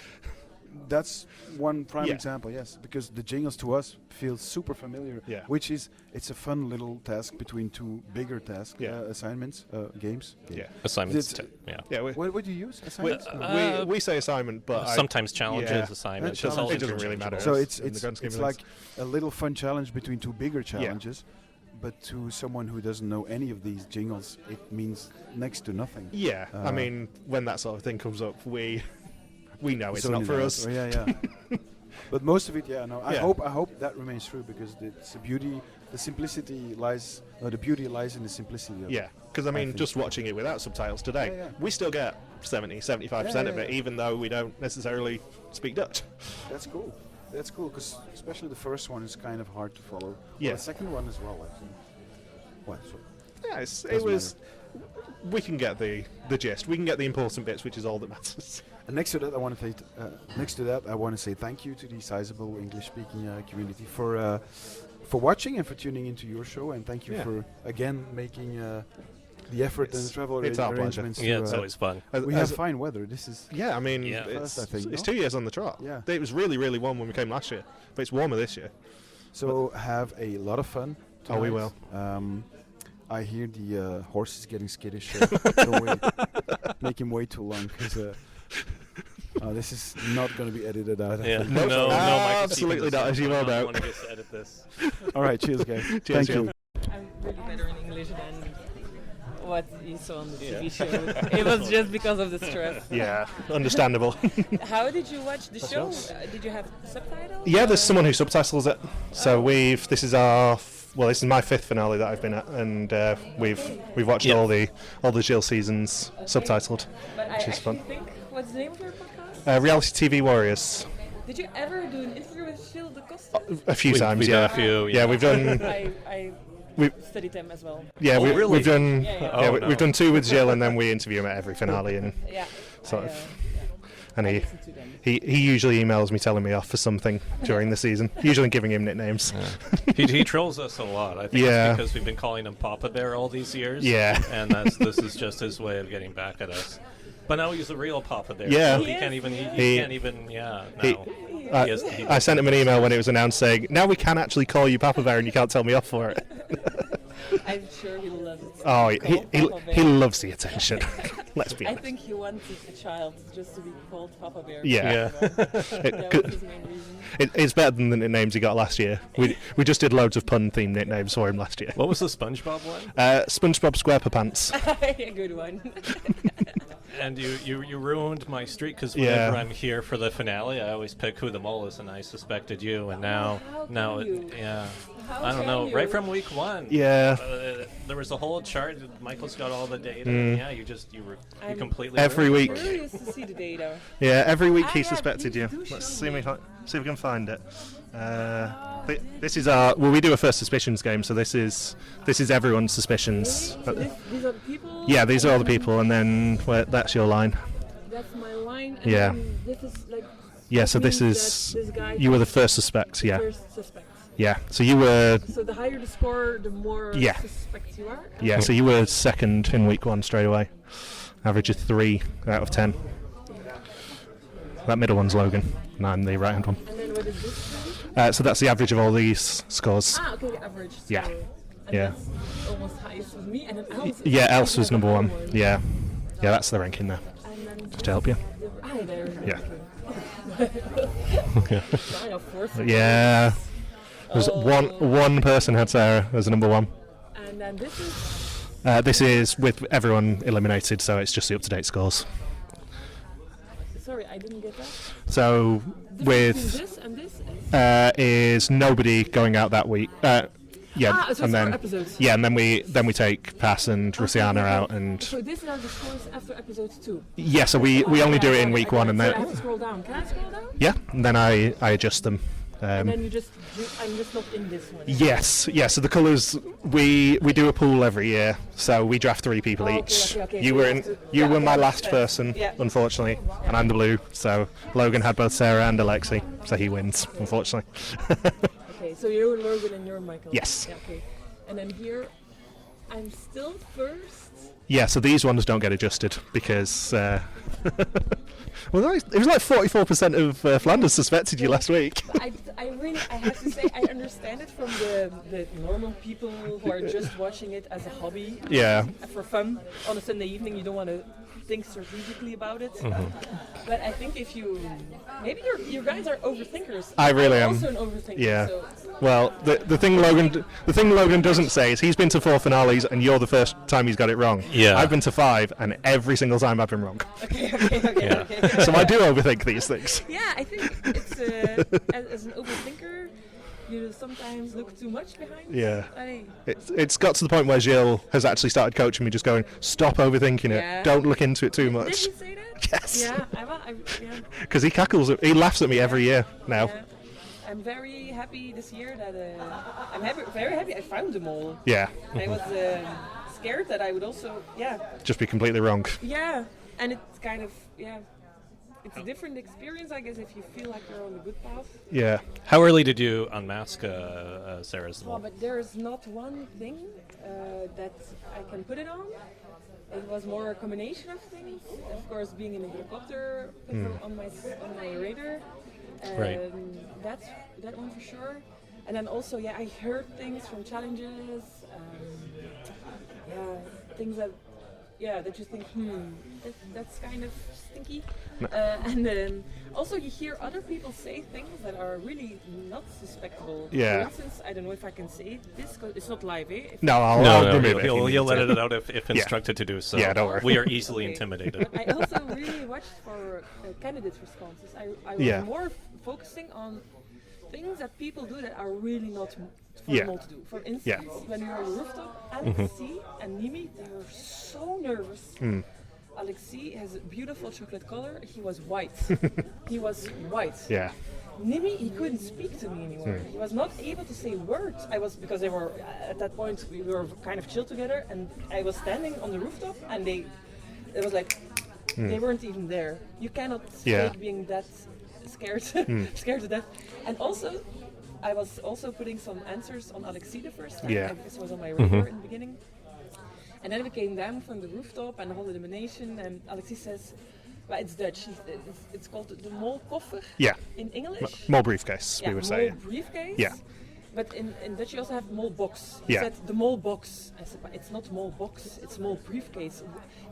That's one prime Yeah. example, yes, because the jingles to us feel super familiar. Yeah. Which is it's a fun little task between two bigger task Yeah. assignments, games. Yeah. Assignments. It's- yeah. Yeah, What would you use? we, Assignments? we say assignment, but Sometimes challenges, yeah. assignments. Yeah, It's all challenges. It doesn't really interchangeable. matter. So in the grand scheme it's of like things. a little fun challenge between two bigger challenges, but to someone who doesn't know any of these jingles, it means next to nothing. Yeah, I mean, when that sort of thing comes up, we know it's only not for that. us. Oh, yeah. But most of it, yeah. No, I Yeah. hope that remains true because it's the beauty, the simplicity lies, the beauty lies in the simplicity. Of Yeah, because I mean, think just so. watching it without subtitles today, Yeah, yeah. we still get 75% of Yeah, it, yeah. even though we don't necessarily speak Dutch. That's cool. That's cool because especially the first one is kind of hard to follow. Yeah. Well, the second one as well, I think. What? So Yeah, it Doesn't was. We can get the gist. We can get the important bits, which is all that matters. And next to that, I want to say thank you to the sizable English-speaking community for watching and for tuning into your show, and thank you Yeah. for again making the effort and the travel it's our pleasure. arrangements. Yeah, to, it's always fun. we have fine weather. This is Yeah, I mean, Yeah. it's, First, I think, it's no? 2 years on the trot. Yeah. It was really, really warm when we came last year, but it's warmer this year. so have a lot of fun. Oh, we tonight. will. I hear the horse is getting skittish. Don't wait. Make him wait too long. 'Cause, this is not going to be edited out. I Yeah. think. No, Absolutely not, as you well know. I want to just edit this. All right, cheers, guys. Cheers, Thank Gilles. you. I'm really better in English than what you saw on the TV show. It was just because of the stress. Yeah, understandable. How did you watch the show? Did you have subtitles? Yeah, there's or- someone who subtitles it. So this is this is my 5th finale that I've been at, and we've watched Yeah. all the Gilles seasons subtitled, But I which is actually fun. think, what's the name of your podcast? Reality TV Warriors. Did you ever do an interview with Gilles de Costa? A few times, we've yeah. done a few, Yeah, we've done. I We studied them as well. yeah, Oh, really? we've done. Yeah, yeah. Yeah, Oh, we've no. done 2 with Gilles, and then we interview him at every finale, and Yeah. Sort I, of. yeah. and I he. listened to them. He usually emails me telling me off for something during the season, usually giving him nicknames. He trolls us a lot. I think Yeah. it's because we've been calling him Papa Bear all these years. Yeah. And this is just his way of getting back at us. But now he's a real Papa Bear. Yeah. So he Yes. can't even. He He- can't even. Yeah. he- No. I, I sent him an email when it was announced saying, now we can actually call you Papa Bear and you can't tell me off for it. I'm sure he loves it. Oh, to be called Papa he Bear. loves the attention. Let's be I honest. think he wanted a child just to be called Papa Bear. Yeah. That was his main reason. It's better than the nicknames he got last year. We just did loads of pun-themed nicknames for him last year. What was the SpongeBob one? SpongeBob SquarePants. A good one. And you ruined my streak because Yeah. whenever I'm here for the finale, I always pick who the mole is, and I suspected you. And now, how can now, you? yeah, How I don't can know. you? Right from week 1. Yeah. There was a whole chart. Michael's got all the data. Mm. And yeah, you I'm completely Every ruined week. it for me. Curious to see the data. Yeah, every week Ah, he yeah, suspected please you. do Let's show see, me. see if we can find it. This is our. Well, we do a first suspicions game, so this is everyone's suspicions. So these are the people. Yeah, these are all the people, and then that's your line. That's my line. And Yeah. then this is like Yeah, so this means is... that this guy You were the first suspect, yeah. First suspect. Yeah, so you were... So the higher the score, the more Yeah. suspect you are? Yeah, so you were second in week 1 straight away. Average of 3 out of 10. That middle one's Logan, and I'm the right-hand one. And then what is this? So that's the average of all these scores. Okay, the average. So Yeah. And Yeah. that's almost highest with me, and then else. Yeah, Else was number 1. Yeah. Yeah, that's the ranking there, And then just to help you. there. Yeah. Wow, fourth. Yeah. There's one person had Sarah as a number 1. And then this is. This is with everyone eliminated, so it's just the up-to-date scores. Sorry, I didn't get that. So with This and this. is nobody going out that week. Yeah, So and it's then 4 episodes. yeah, and then we take Pass and Rusiana out, and So these are the scores after episode 2. yeah, so we only do it in week 1, and So I have to then scroll down. Can I scroll down? yeah, and then I adjust them. And then you just. I'm just not in this one. Yes, yeah. So the colours we do a pool every year, so we draft 3 people Oh, each. okay. You So were you in. have to- You yeah, were okay, my last understand. person, Yeah. unfortunately, and I'm the blue. So Logan had both Sarah and Alexy, so he wins, unfortunately. Okay, so you're Logan and you're Michael. Yes. Yeah, okay. And then here, I'm still first. Yeah, so these ones don't get adjusted because well, it was like 44% of Flanders suspected you last week. I have to say, I understand it from the normal people who are just watching it as a hobby. Yeah. For fun. On a Sunday evening, you don't want to think strategically about it. But I think if you... Maybe you guys are overthinkers. I really am. I'm also an overthinker. Yeah. So Well, the thing Logan doesn't say is he's been to 4 finales and you're the first time he's got it wrong. Yeah. I've been to 5 and every single time I've been wrong. okay. So I do overthink these things. Yeah, I think it's as an overthinker, you sometimes look too much behind. Yeah. I, It's got to the point where Gilles has actually started coaching me, just going, stop overthinking Yeah. it. Don't look into it too did much. he say that? Yes. Yeah, yeah. Because he laughs at me every year now. Yeah. I'm very happy this year that very happy I found them all. Yeah. I was scared that I would also Just be completely wrong. and it's kind of it's a different experience, I guess, if you feel like you're on the good path. Yeah. How early did you unmask Sarah's Well, mole? but there is not one thing that I can put it on. It was more a combination of things. Of course, being in a helicopter on my radar. Right. That's that one for sure. And then also, I heard things from challenges. Things that you think, that's kind of stinky. And then also you hear other people say things that are really not suspectable. Yeah. For instance, I don't know if I can say this because it's not live, eh? No, I'll remove it. if you You'll need let to. it out if instructed to do so. Yeah, don't worry. We are easily Okay. intimidated. But I also really watched for candidate responses. I was Yeah. more focusing on things that people do that are really not Yeah. formal to do. For instance, when we were on the rooftop, Alexy and Nimi, they were so nervous. Alexy has a beautiful chocolate color. He was white. He was white. Yeah. Nimi, he couldn't speak to me anymore. He was not able to say words. Because they were at that point we were kind of chill together, and I was standing on the rooftop, and it was like they weren't even there. You cannot fake being that scared, scared to death. And also, I was also putting some answers on Alexy the first time. Yeah. This was on my radar in the beginning. And then we came down from the rooftop and the whole elimination, and Alexy says, well, it's Dutch. It's called the Mol koffer Yeah. in English. More briefcase, we would say. Mol briefcase. Yeah. But in Dutch you also have Mol box. He Yeah. said the Mol box. I said, but it's not Mol box, it's Mol briefcase.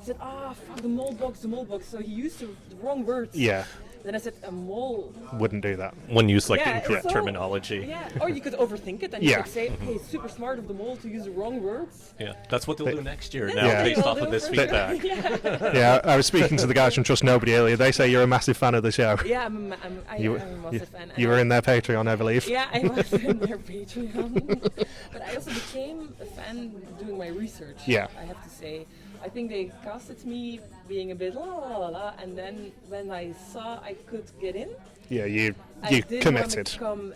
He said, fuck, the Mol box, the Mol box. So he used the wrong words. Yeah. Then I said, a mole. Wouldn't do that. One use like the Yeah, incorrect so- terminology. Yeah, or you could overthink it and you Yeah. could say, okay, it's super smart of the mole to use the wrong words. Yeah, that's what they'll do next year now, Yeah. based They'll off do of this for sure. feedback. Yeah, I was speaking to the guys from Trust Nobody earlier. They say you're a massive fan of the show. Yeah, I'm You, a massive fan. you were in their Patreon, I believe. Yeah, I was in their Patreon. But I also became a fan doing my research. Yeah. I have to say. I think they casted me being a bit la la la la, and then when I saw I could get in, Yeah, you I did committed. want to come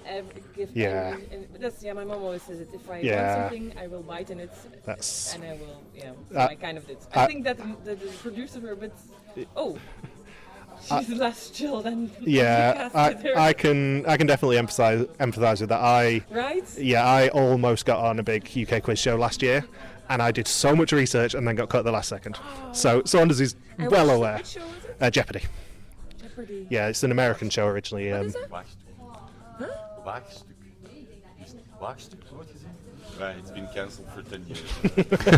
give Yeah. but that's my mom always says it. If I Yeah. want something, I will bite in it, That's and I will. So Uh, I kind of did. I think that the producers were a bit. Oh. she's less chill than Yeah, I can definitely empathise with that. Right? Yeah, I almost got on a big UK quiz show last year, and I did so much research and then got cut at the last second. So Saunders is And well which- aware. Which show is it? Jeopardy. Jeopardy. Yeah, it's an American show originally. What is it? Waagstuk. Is het waagstuk woord gezien? Right, it's been cancelled for 10 years. It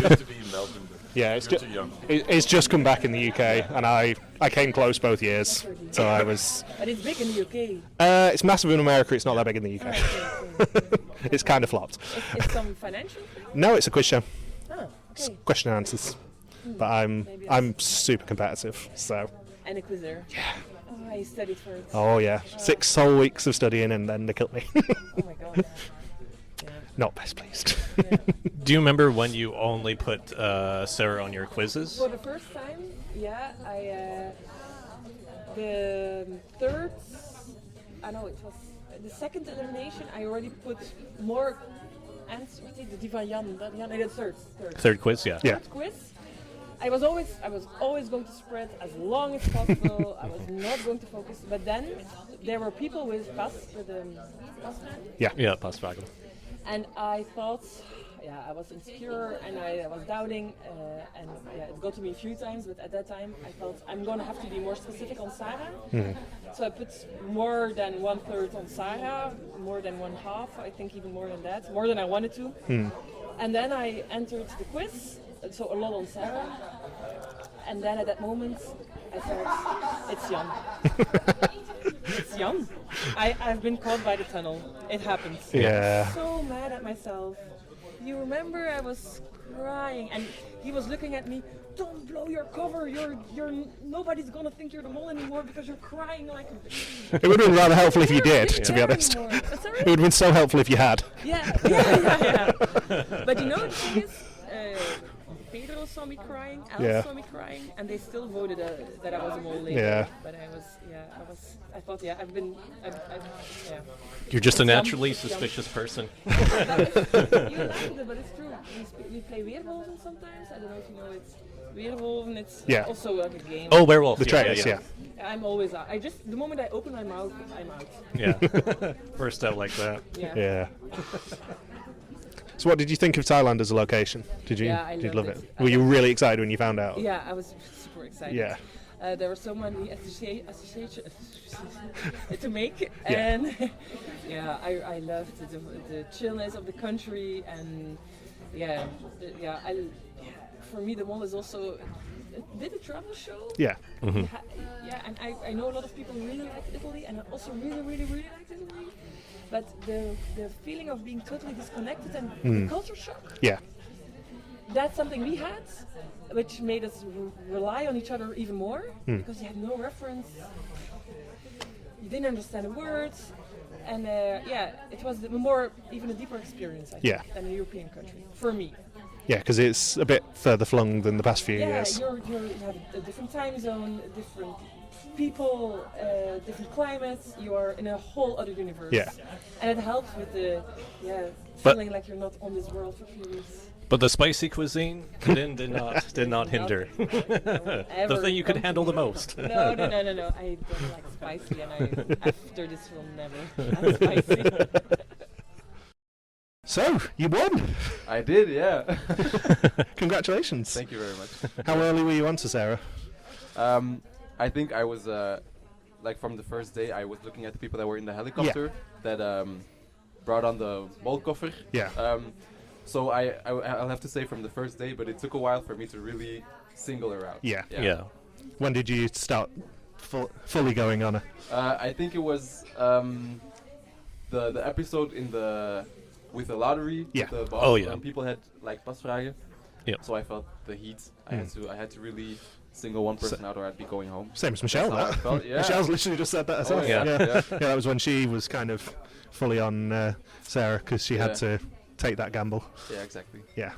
used to be in Belgium, but Yeah, you're too young. it's just come back in the UK, and I came close both years. So I was. But it's big in the UK. It's massive in America. It's not that big in the UK. Okay. It's kind of flopped. It's some financial thing? No, it's a quiz show. Oh, It's okay. question and answers. But Maybe I'm super competitive. So. And a quizzer. Yeah. Oh, I studied for it. Oh yeah, 6 whole weeks of studying, and then they killed me. Oh my god. Yeah. Not best pleased. Yeah. Do you remember when you only put Sarah on your quizzes? For the first time, yeah, the third, I know it was the second elimination. I already put more answers. The Divan Jan, the third. Third quiz, yeah. Yeah. Third quiz. I was always going to spread as long as possible. I was not going to focus. But then there were people with pass man. Yeah. Yeah, Pasvagen. And I thought, yeah, I was insecure and I was doubting, and yeah, it got to me a few times. But at that time, I thought I'm going to have to be more specific on Sarah. So I put more than 1/3 on Sarah, more than 1/2. I think even more than that, more than I wanted to. And then I entered the quiz, so a lot on Sarah. And then at that moment, I thought, it's Jan. It's Jan. I've been caught by the tunnel. It happens. Yeah. So mad at myself. You remember I was crying and he was looking at me, don't blow your cover, you're nobody's gonna think you're the mole anymore because you're crying like a baby. It would have been rather helpful if you You're did, not to be there honest. anymore. Sorry? It would have been so helpful if you had. Yeah. But you know the thing is, Pedro saw me crying, Alice Yeah. saw me crying, and they still voted that I was a mole later. Yeah. But I thought, I've yeah. You're just a Some- naturally some- suspicious person. You laughed, but it's true. We play Weerwolven sometimes. I don't know if you know it. Weerwolven, it's Yeah. also like a game. Oh, werewolf. The yeah, traitors, yeah. I'm always out. The moment I open my mouth, I'm out. Yeah. First out like that. Yeah. Yeah. So what did you think of Thailand as a location? Did you Yeah, I did you loved love it. it? Were you really excited when you found out? Yeah, I was super excited. Yeah. There were so many associations to make, Yeah. and yeah, I loved the chillness of the country, and for me the mall is also did a travel show. Yeah. Yeah, and I know a lot of people really like Italy, and I also really liked Italy. But the feeling of being totally disconnected and the culture shock, Yeah. that's something we had, which made us rely on each other even more because you had no reference. You didn't understand the words, and it was even a deeper experience, I think, Yeah. than a European country for me. Yeah, because it's a bit further flung than the past few Yeah, years. you have a different time zone, different people, different climates. You are in a whole other universe. Yeah. And it helps with the But- feeling like you're not on this world for a few weeks. But the spicy cuisine did not hinder. The Ever thing you could come to handle the me. most. No. I don't like spicy, and after this will never have spicy. So you won. I did, yeah. Congratulations. Thank you very much. How early were you on to Sarah? I think I was like from the first day. I was looking at the people that were in the helicopter that brought on the mol koffer. Yeah. So I'll have to say from the first day, but it took a while for me to really single her out. Yeah. Yeah. When did you start fully going on her? I think it was the episode with the lottery. Yeah. With the boss, Oh, yeah. when people had like pasvragen. Yeah. So I felt the heat. I had to really single one person out, or I'd be going home. Same as Michèle. That's how I That. felt, yeah. Michèle's literally just said that herself. yeah. Yeah, that was when she was kind of fully on Sarah because she had to take that gamble. Yeah, exactly. Yeah.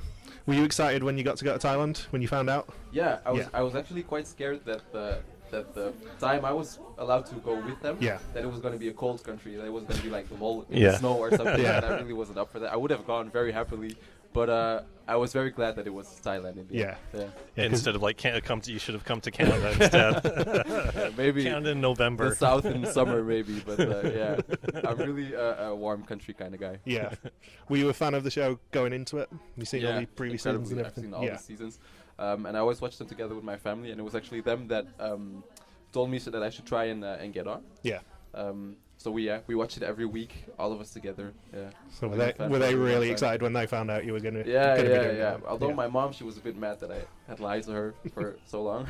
Were you excited when you got to go to Thailand when you found out? Yeah, I was. Yeah. I was actually quite scared that the time I was allowed to go with them, Yeah. that it was going to be a cold country, that it was going to be like the mole in Yeah. the snow or something. Yeah. And I really wasn't up for that. I would have gone very happily, But I was very glad that it was Thailand in the end. Yeah, instead of like you should have come to Canada instead. Maybe Canada in November. The South in summer, maybe. But yeah, I'm really a warm country kind of guy. Yeah. Were you a fan of the show going into it? Have you seen all the previous seasons and I've everything? seen all the seasons. And I always watched them together with my family, and it was actually them that told me so that I should try and get on. Yeah. So we watch it every week, all of us together. Yeah. So were they really excited when they found out you were gonna? Yeah. be doing that? Although my mom, she was a bit mad that I had lied to her for so long.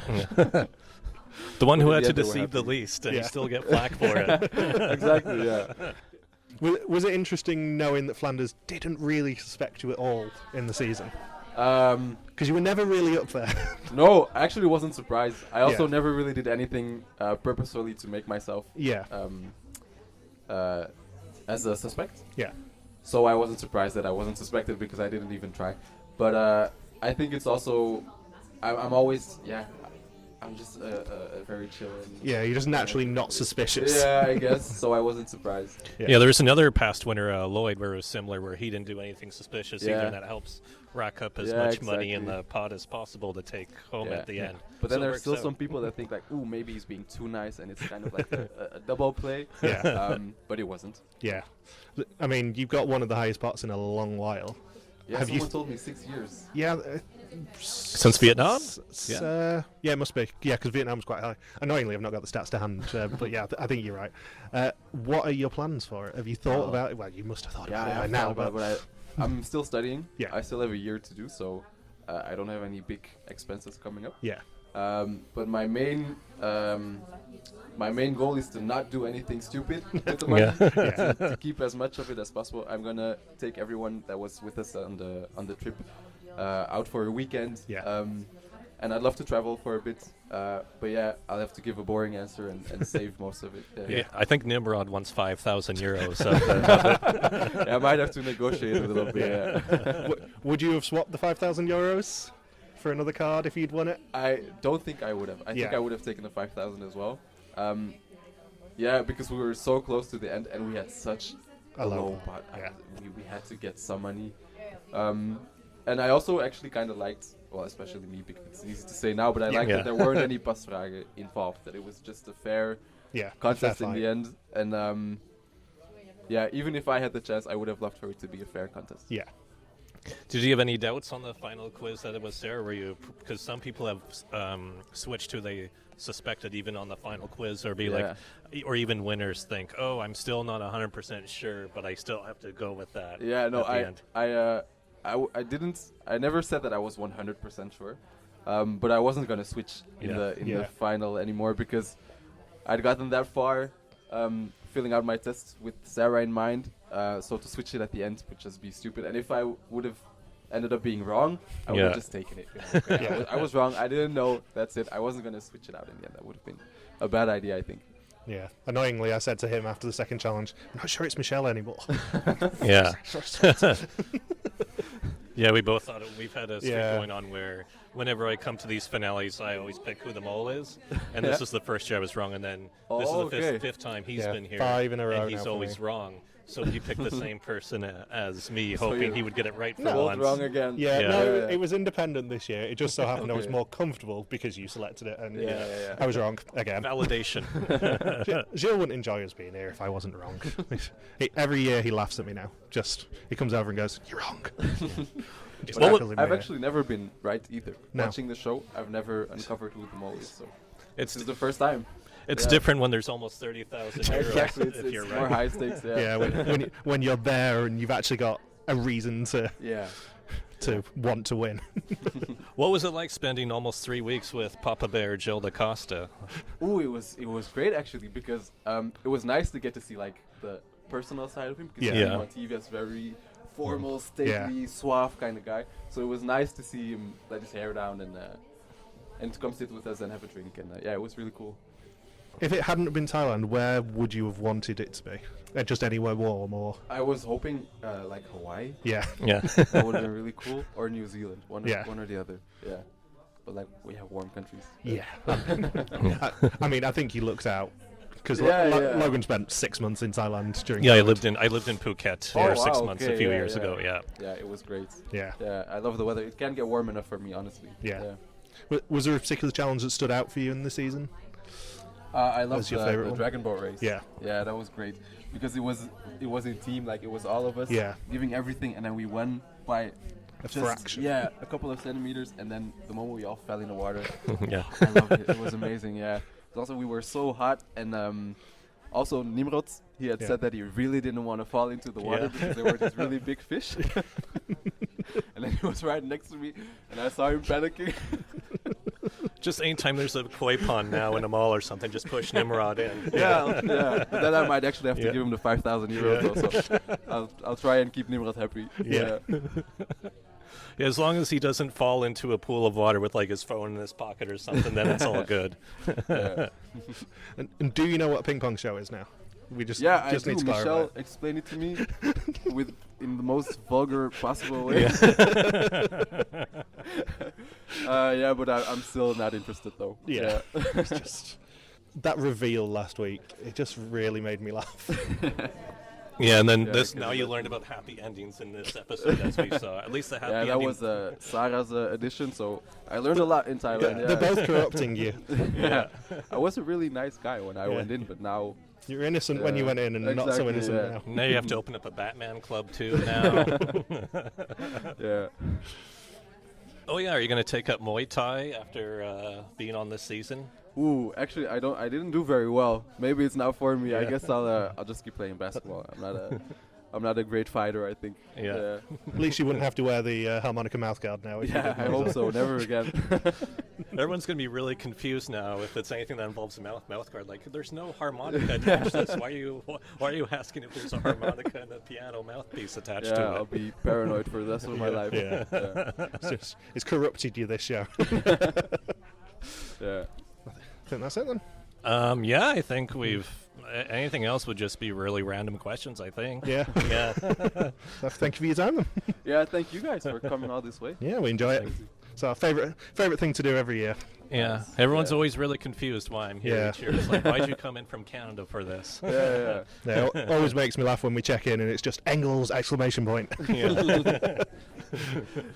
The one who had to they were deceive the happy. least, and you still get flack for it. Exactly. Yeah. Was it interesting knowing that Flanders didn't really suspect you at all in the season? Because you were never really up there. No, I actually wasn't surprised. I also Yeah. never really did anything purposefully to make myself as a suspect. Yeah. So I wasn't surprised that I wasn't suspected because I didn't even try. But I think it's also, I'm always, I'm just a very chill. Yeah, you're just naturally not suspicious. Yeah, I guess. So I wasn't surprised. Yeah, there was another past winner, Lloyd, where it was similar, where he didn't do anything suspicious either, Yeah. and that helps rack up as Yeah, much money in exactly. the pot as possible to take home at the end. But then So it there's works still out. some people that think like, ooh, maybe he's being too nice, and it's kind of like a double play. Yeah. But it wasn't. Yeah. I mean, you've got one of the highest pots in a long while. Yeah, Have you someone told me 6 years. Yeah. Since Vietnam? Yeah, it must be. Yeah, because Vietnam's quite high. Annoyingly, I've not got the stats to hand, but yeah, I think you're right. What are your plans for it? Have you thought about it? Well, you must have thought about it by now. But I'm still studying. Yeah. I still have a year to do, so I don't have any big expenses coming up. Yeah. But my main goal is to not do anything stupid with the money. To keep as much of it as possible. I'm gonna take everyone that was with us on the trip out for a weekend. Yeah. And I'd love to travel for a bit. But yeah, I'll have to give a boring answer and save most of it. Yeah, I think Nimrod wants 5,000 euros. So Yeah, I might have to negotiate a little bit. Yeah. Would you have swapped the 5,000 euros for another card if you'd won it? I don't think I would have. I think I would have taken the 5,000 as well. Yeah, because we were so close to the end and we had such a low pot. Yeah. We had to get some money. And I also actually kind of liked, well, especially me, because it's easy to say now, but I liked that there weren't any pasvragen involved, that it was just a fair contest in the end. And yeah, even if I had the chance, I would have loved for it to be a fair contest. Yeah. Did you have any doubts on the final quiz that it was there? Were you, because some people have switched to they suspected even on the final quiz, or be like, or even winners think, oh, I'm still not 100% sure, but I still have to go with that. Yeah, no, at the end. I never said that I was 100% sure, but I wasn't gonna switch in the final anymore because I'd gotten that far, filling out my tests with Sarah in mind. So to switch it at the end would just be stupid. And if I would have ended up being wrong, I would have just taken it. Okay, I was wrong. I didn't know. That's it. I wasn't gonna switch it out in the end. That would have been a bad idea, I think. Yeah. Annoyingly, I said to him after the second challenge, I'm not sure it's Michèle anymore. Yeah. Yeah, we both thought we've had a streak going on where whenever I come to these finales, I always pick who the mole is. And this is the first year I was wrong, and then this is the fifth time he's been here. 5 in a row and he's now always for me. wrong. So he picked the same person as me, So hoping he would get it right for Both once. wrong again. It was independent this year. It just so happened I was more comfortable because you selected it, and I was wrong again. Validation. Gilles wouldn't enjoy us being here if I wasn't wrong. Every year he laughs at me now. He comes over and goes, "You're wrong." I've actually never been right either. No. Watching the show, I've never uncovered who the mole is. So This is the first time. It's different when there's almost 30,000 euros. Exactly, if it's you're more right. high stakes. When you're there and you've actually got a reason to want to win. What was it like spending almost 3 weeks with Papa Bear Gilles da Costa? Ooh, it was great actually because it was nice to get to see like the personal side of him because he's on TV as very formal, stately, suave kind of guy. So it was nice to see him let his hair down and to come sit with us and have a drink, and it was really cool. If it hadn't been Thailand, where would you have wanted it to be? Just anywhere warm, or? I was hoping like Hawaii. Yeah. That would have been really cool, or New Zealand, one or the other. Yeah, but like we have warm countries. Yeah. I mean, I think he looks out because Yeah. Logan spent 6 months in Thailand during. Yeah, COVID. I lived in Phuket Oh, for 6 wow, months okay, a few yeah, years yeah. ago. Yeah. Yeah, it was great. Yeah. Yeah, I love the weather. It can't get warm enough for me, honestly. Yeah. Was there a particular challenge that stood out for you in the season? I love was your the favourite one? Dragon Boat race. Yeah. Yeah, that was great because it was a team, like it was all of us giving everything, and then we won by A just fraction. a couple of centimeters, and then the moment we all fell in the water, Yeah. I loved it. It was amazing. Yeah. But also, we were so hot, and also Nimrod, he had said that he really didn't want to fall into the water because there were these really big fish. And then he was right next to me, and I saw him panicking. Just anytime there's a koi pond now in a mall or something, just push Nimrod in. Yeah. But then I might actually have to Yeah. give him the 5,000 euros. Yeah. So I'll try and keep Nimrod happy. Yeah. Yeah, as long as he doesn't fall into a pool of water with like his phone in his pocket or something, then it's all good. Yeah. And do you know what a ping pong show is now? We just I just do. need to clarify. Michèle explained it to me in the most vulgar possible way. But I'm still not interested though. Yeah. It's just that reveal last week. It just really made me laugh. Yeah, and then Yeah, this. I can Now you imagine. learned about happy endings in this episode, as we saw. At least the happy Yeah, that ending. was Sarah's edition, so I learned a lot in Thailand. They're both corrupting you. Yeah. I was a really nice guy when I went in, but now You're innocent when you went in, and not so exactly, innocent yeah. now. Now you have to open up a Batman club too. Now. yeah. Oh yeah, are you going to take up Muay Thai after being on this season? Ooh, actually, I didn't do very well. Maybe it's not for me. I Yeah. guess I'll just keep playing basketball. I'm not a great fighter, I think. Yeah. At least you wouldn't have to wear the harmonica mouthguard now. If you Yeah, did I Muay hope Thai. so. Never again. Everyone's going to be really confused now if it's anything that involves a mouth guard. Like, there's no harmonica attached to this. Why are you asking if there's a harmonica and a piano mouthpiece attached Yeah, to I'll it? be paranoid for the rest of my life. Yeah. It's corrupted you, this show. Yeah. I think that's it then. Yeah, I think we've. Anything else would just be really random questions, I think. Yeah. Yeah. Thank you for your time then. Yeah, thank you guys for coming all this way. Yeah, we enjoy it. It's our favourite thing to do every year. Yeah. Everyone's always really confused why I'm here Yeah. each year. It's like, why'd you come in from Canada for this? Yeah. Yeah, it always makes me laugh when we check in and it's just Engels exclamation point. Yeah.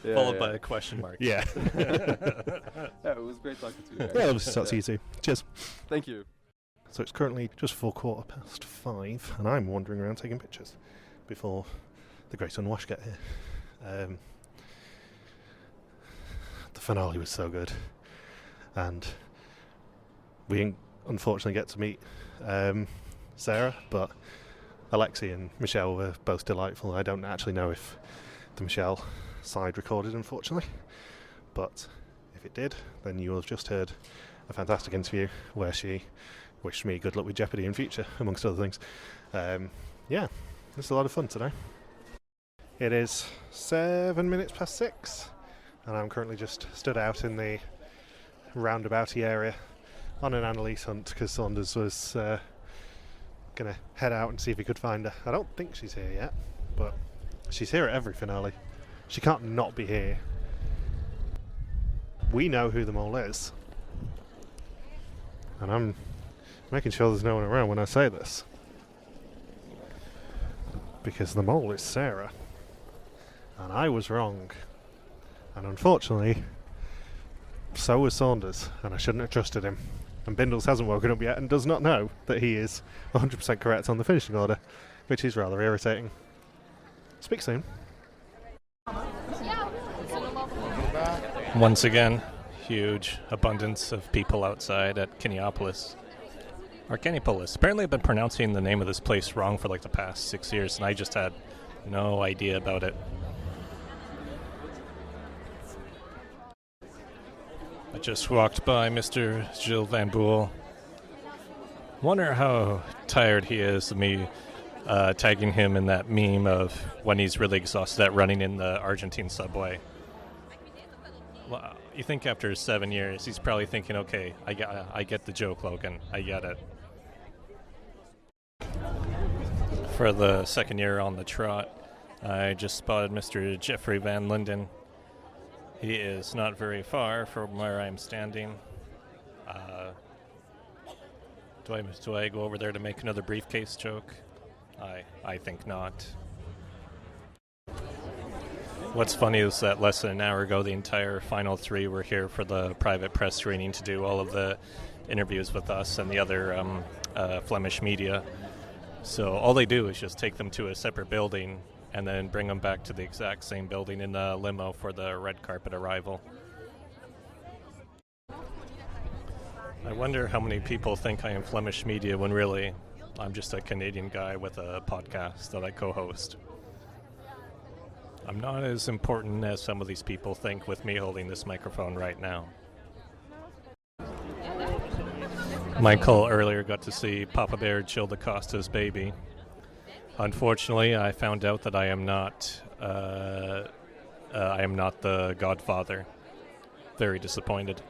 Yeah, Followed yeah. by a question mark. Yeah. Yeah, it was great talking to you guys. Yeah, lovely to talk to you too. Cheers. Thank you. So it's currently just 5:15 and I'm wandering around taking pictures before the Great Unwash get here. The finale was so good, and we didn't unfortunately get to meet Sarah, but Alexy and Michèle were both delightful. I don't actually know if the Michèle side recorded, unfortunately, but if it did, then you will have just heard a fantastic interview where she wished me good luck with Jeopardy in future, amongst other things. Yeah, it's a lot of fun today. It is 6:07, and I'm currently just stood out in the roundabouty area on an Annalise hunt because Saunders was going to head out and see if he could find her. I don't think she's here yet, but she's here at every finale. She can't not be here. We know who the mole is, and I'm making sure there's no one around when I say this, because the mole is Sarah, and I was wrong, and unfortunately so was Saunders, and I shouldn't have trusted him, and Bindles hasn't woken up yet and does not know that he is 100% correct on the finishing order, which is rather irritating. Speak soon. Once again, huge abundance of people outside at Kinepolis. Or Kinepolis. Apparently I've been pronouncing the name of this place wrong for like the past 6 years, and I just had no idea about it. I just walked by Mr. Gilles Van Boel. Wonder how tired he is of me tagging him in that meme of when he's really exhausted at running in the Argentine subway. Well, you think after 7 years, he's probably thinking, okay, I get the joke, Logan. I get it. For the second year on the trot, I just spotted Mr. Jeffrey Van Linden. He is not very far from where I'm standing. Do I go over there to make another briefcase joke? I think not. What's funny is that less than an hour ago, the entire final three were here for the private press screening to do all of the interviews with us and the other Flemish media. So all they do is just take them to a separate building and then bring them back to the exact same building in the limo for the red carpet arrival. I wonder how many people think I am Flemish media when really I'm just a Canadian guy with a podcast that I co-host. I'm not as important as some of these people think with me holding this microphone right now. Michael earlier got to see Papa Bear Gilles Costa's baby. Unfortunately, I found out that I am not the godfather. Very disappointed.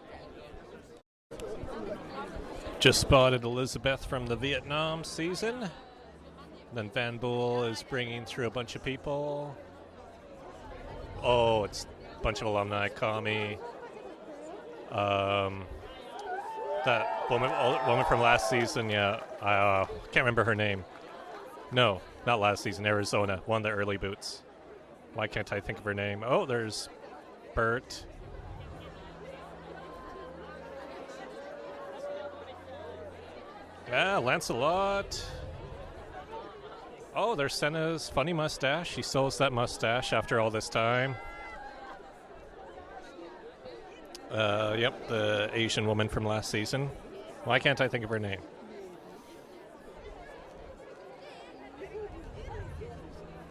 Just spotted Elizabeth from the Vietnam season. Then Van Boel is bringing through a bunch of people. Oh, it's a bunch of alumni. Kami. That woman from last season, yeah. I can't remember her name. No, not last season. Arizona. One of the early boots. Why can't I think of her name? Oh, there's Bert. Yeah, Lancelot. Oh, there's Senna's funny mustache. She still has that mustache after all this time. Yep, the Asian woman from last season. Why can't I think of her name?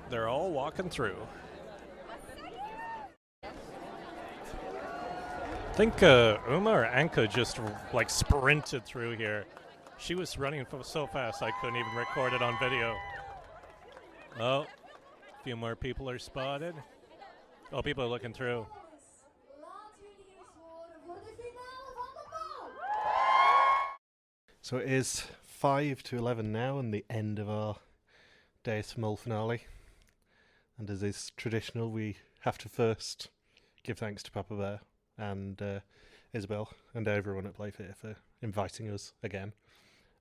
They're all walking through. I think Uma or Anka just sprinted through here. She was running so fast I couldn't even record it on video. Oh, a few more people are spotted. Oh, people are looking through. So it is 5-11 now, and the end of our Days for Mol finale. And as is traditional, we have to first give thanks to Papa Bear and Isabel and everyone at Playfair for inviting us again.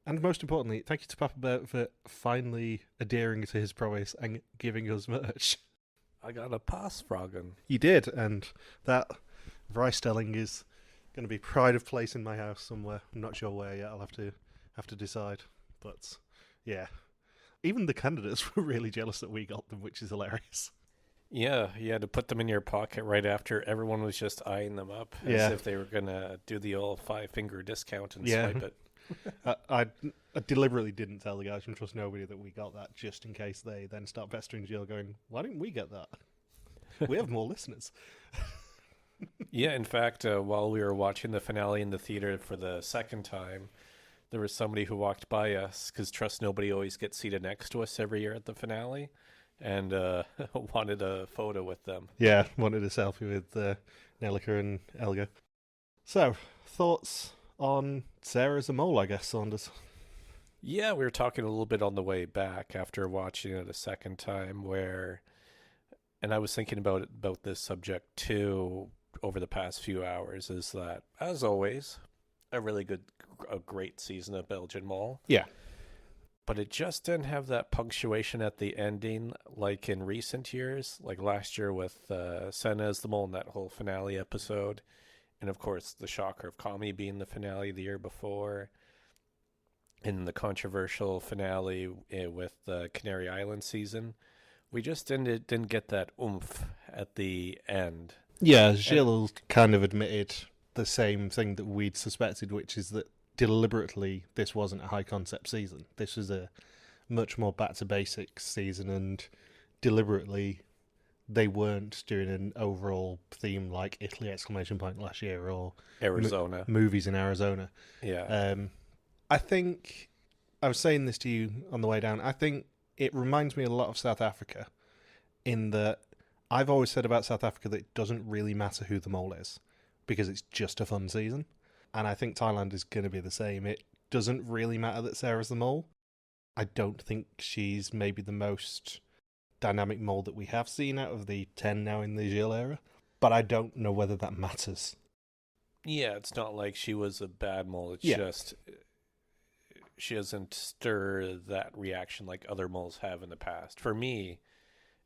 And most importantly, thank you to Papa Bear for finally adhering to his promise and giving us merch. I got a pass, Froggen. You did, and that Vrystelling is going to be pride of place in my house somewhere. I'm not sure where yet. I'll have to decide. But yeah, even the candidates were really jealous that we got them, which is hilarious. Yeah, you had to put them in your pocket right after everyone was just eyeing them up as if they were going to do the old 5-finger discount and swipe it. I deliberately didn't tell the guys from Trust Nobody that we got that, just in case they then start pestering Jill going, why didn't we get that? We have more listeners. Yeah, in fact, while we were watching the finale in the theater for the second time, there was somebody who walked by us, because Trust Nobody always gets seated next to us every year at the finale, and wanted a photo with them. Yeah, wanted a selfie with Nelica and Elga. So, thoughts on Sarah as a mole, I guess, Saunders? Yeah, we were talking a little bit on the way back after watching it a second time, and I was thinking about this subject too over the past few hours, is that, as always, a great season of Belgian Mole. Yeah. But it just didn't have that punctuation at the ending like in recent years, like last year with Senna as the mole in that whole finale episode. And, of course, the shocker of Kami being the finale the year before. And the controversial finale with the Canary Island season. We just didn't get that oomph at the end. Yeah, Gilles kind of admitted the same thing that we'd suspected, which is that deliberately this wasn't a high-concept season. This was a much more back-to-basics season, and deliberately they weren't doing an overall theme like Italy ! Last year or Arizona. Movies in Arizona. Yeah. I think, I was saying this to you on the way down, I think it reminds me a lot of South Africa in that I've always said about South Africa that it doesn't really matter who the mole is because it's just a fun season. And I think Thailand is going to be the same. It doesn't really matter that Sarah's the mole. I don't think she's maybe the most dynamic mole that we have seen out of the 10 now in the Gilles era, but I don't know whether that matters. Yeah, it's not like she was a bad mole. It's just she doesn't stir that reaction like other moles have in the past. For me,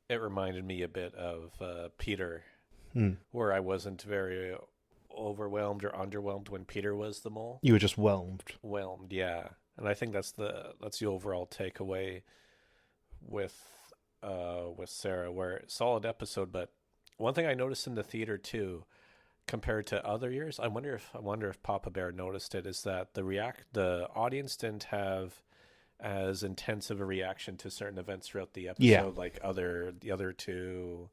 it reminded me a bit of Peter, where I wasn't very overwhelmed or underwhelmed when Peter was the mole. You were just whelmed. Whelmed, yeah. And I think that's the overall takeaway with Sarah, where solid episode. But one thing I noticed in the theater too, compared to other years, I wonder if Papa Bear noticed it, is that the audience didn't have as intensive a reaction to certain events throughout the episode, like the other two,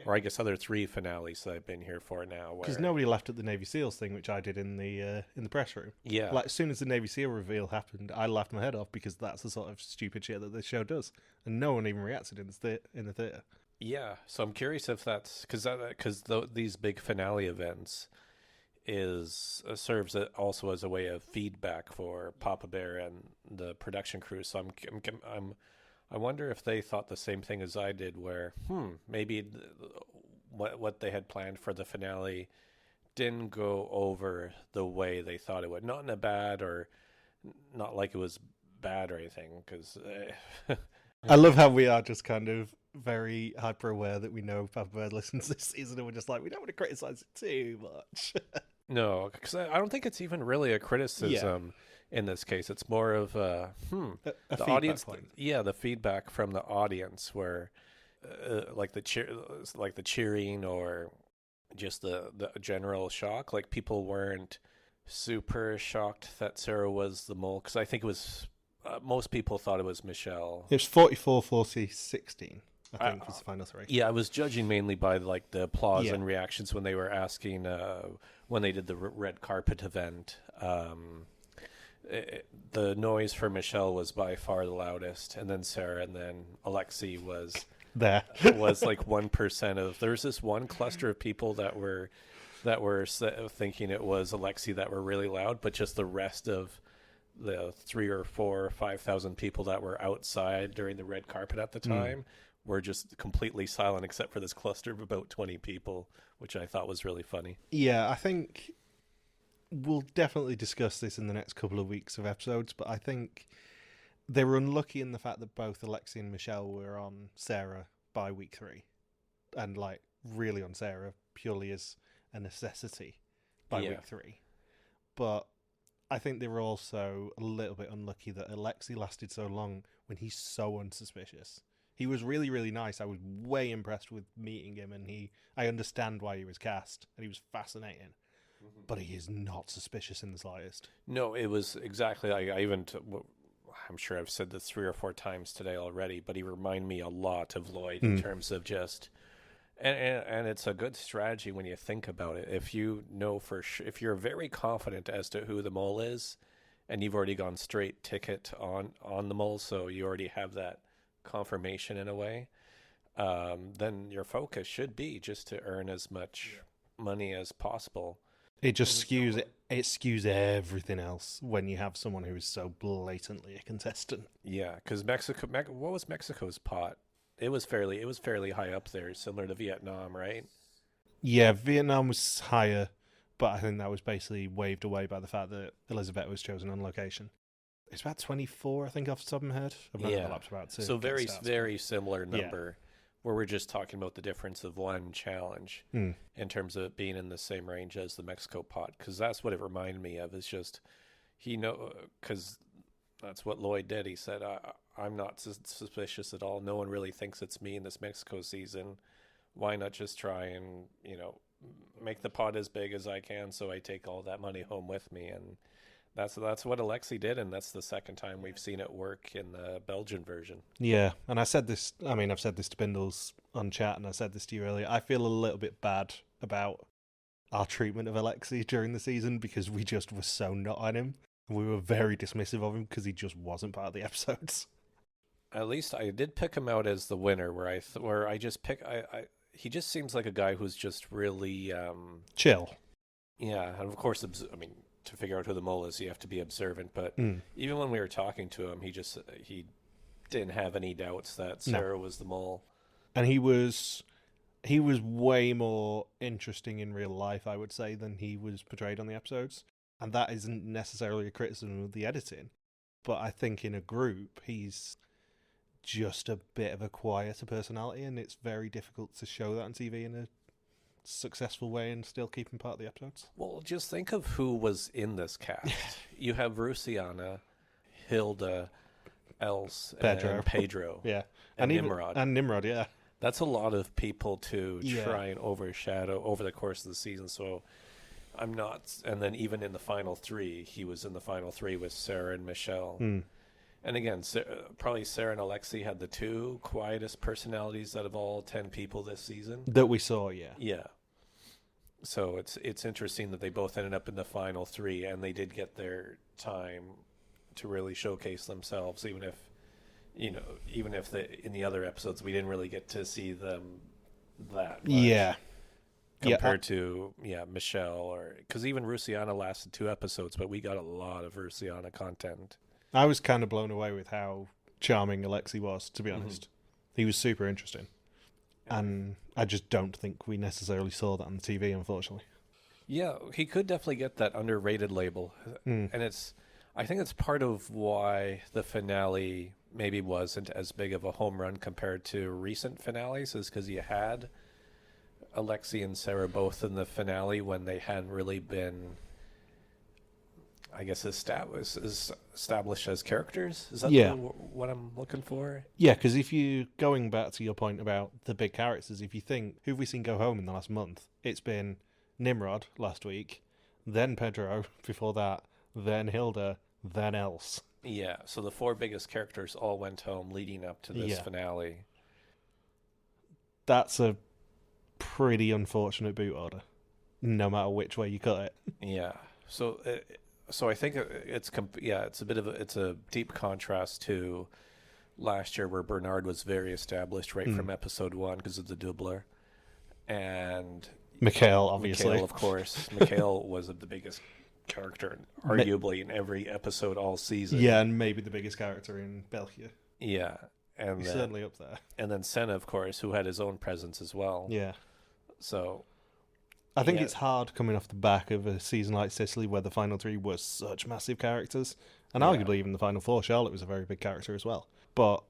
or I guess other three finales that I've been here for now. Because nobody laughed at the Navy SEALs thing, which I did in the press room. Yeah, like as soon as the Navy SEAL reveal happened, I laughed my head off because that's the sort of stupid shit that this show does, and no one even reacted in the theater. Yeah, so I'm curious if that's because these big finale events serves also as a way of feedback for Papa Bear and the production crew. So I wonder if they thought the same thing as I did, where maybe what they had planned for the finale didn't go over the way they thought it would. Not in a bad, or not like it was bad or anything, because I love how we are just kind of very hyper aware that we know Papa Bear listens this season, and we're just like, we don't want to criticize it too much. No, because I don't think it's even really a criticism in this case. It's more of the audience point. The feedback from the audience, where like the cheering, or just the general shock. Like, people weren't super shocked that Sarah was the mole, because I think it was most people thought it was Michèle. It was 44-40-16. I think was the final three. Yeah, I was judging mainly by like the applause and reactions when they were asking when they did the red carpet event. The noise for Michèle was by far the loudest, and then Sarah, and then Alexy was there. Was like 1% of. There's this one cluster of people that were thinking it was Alexy that were really loud, but just the rest of the 3 or 4 or 5,000 people that were outside during the red carpet at the time were just completely silent, except for this cluster of about 20 people, which I thought was really funny. Yeah, I think we'll definitely discuss this in the next couple of weeks of episodes, but I think they were unlucky in the fact that both Alexy and Michèle were on Sarah by week 3, and like really on Sarah purely as a necessity by week 3. But I think they were also a little bit unlucky that Alexy lasted so long when he's so unsuspicious. He was really, really nice. I was way impressed with meeting him, and I understand why he was cast, and he was fascinating. But he is not suspicious in the slightest. No, it was exactly. I'm sure I've said this 3 or 4 times today already, but he reminded me a lot of Lloyd in terms of just. And it's a good strategy when you think about it. If you know if you're very confident as to who the mole is, and you've already gone straight ticket on the mole, so you already have that confirmation in a way, then your focus should be just to earn as much money as possible. It just skews everything else when you have someone who is so blatantly a contestant. Yeah, because what was Mexico's pot? It was fairly high up there, similar to Vietnam, right? Yeah, Vietnam was higher, but I think that was basically waved away by the fact that Elizabeth was chosen on location. It's about 24, I think, off the top of my head. I've not got the laps about to so very similar number, where we're just talking about the difference of one challenge in terms of it being in the same range as the Mexico pot, because that's what it reminded me of. It's just because that's what Lloyd did. He said, I'm not suspicious at all. No one really thinks it's me in this Mexico season. Why not just try and, make the pot as big as I can, so I take all that money home with me? And that's what Alexy did, and that's the second time we've seen it work in the Belgian version. Yeah, and I've said this to Bindles on chat, and I said this to you earlier. I feel a little bit bad about our treatment of Alexy during the season, because we just were so not on him. We were very dismissive of him because he just wasn't part of the episodes. At least I did pick him out as the winner, he just seems like a guy who's just really chill. Yeah, and of course, to figure out who the mole is, you have to be observant. But even when we were talking to him, he didn't have any doubts that Sarah was the mole. And he was way more interesting in real life, I would say, than he was portrayed on the episodes. And that isn't necessarily a criticism of the editing. but I think in a group, he's just a bit of a quieter personality, and it's very difficult to show that on TV in a successful way and still keep him part of the episodes. Well, just think of who was in this cast. You have Rusiana, Hilde, Else, and Pedro. Yeah. And Nimrod. And Nimrod, yeah. That's a lot of people to try and overshadow over the course of the season. So I'm not... And then even in the final three, he was in the final three with Sarah and Michèle. And again, probably Sarah and Alexy had the two quietest personalities out of all 10 people this season. That we saw, yeah. Yeah. So it's interesting that they both ended up in the final three, and they did get their time to really showcase themselves, even if in the other episodes we didn't really get to see them that much. Yeah. Compared to Michèle, or because even Rusiana lasted 2 episodes, but we got a lot of Rusiana content. I was kind of blown away with how charming Alexy was, to be honest. He was super interesting. And I just don't think we necessarily saw that on the TV, unfortunately. Yeah, he could definitely get that underrated label. And I think it's part of why the finale maybe wasn't as big of a home run compared to recent finales, is because you had Alexy and Sarah both in the finale when they hadn't really been, I guess, established as characters. Is that what I'm looking for? Yeah, because if you, going back to your point about the big characters, if you think, who've we seen go home in the last month? It's been Nimrod last week, then Pedro before that, then Hilde, then Else. Yeah, so the 4 biggest characters all went home leading up to this finale. That's a pretty unfortunate boot order, no matter which way you cut it. Yeah, so I think it's a deep contrast to last year, where Bernard was very established right from episode 1 because of the doubler, and Michèle, obviously. Michèle, of course. Michèle was the biggest character, arguably, in every episode all season. Yeah, and maybe the biggest character in België. Yeah. And he's certainly up there. And then Senna, of course, who had his own presence as well. Yeah. So I think it's hard coming off the back of a season like Sicily, where the final 3 was such massive characters. And arguably even the final 4, Charlotte was a very big character as well. But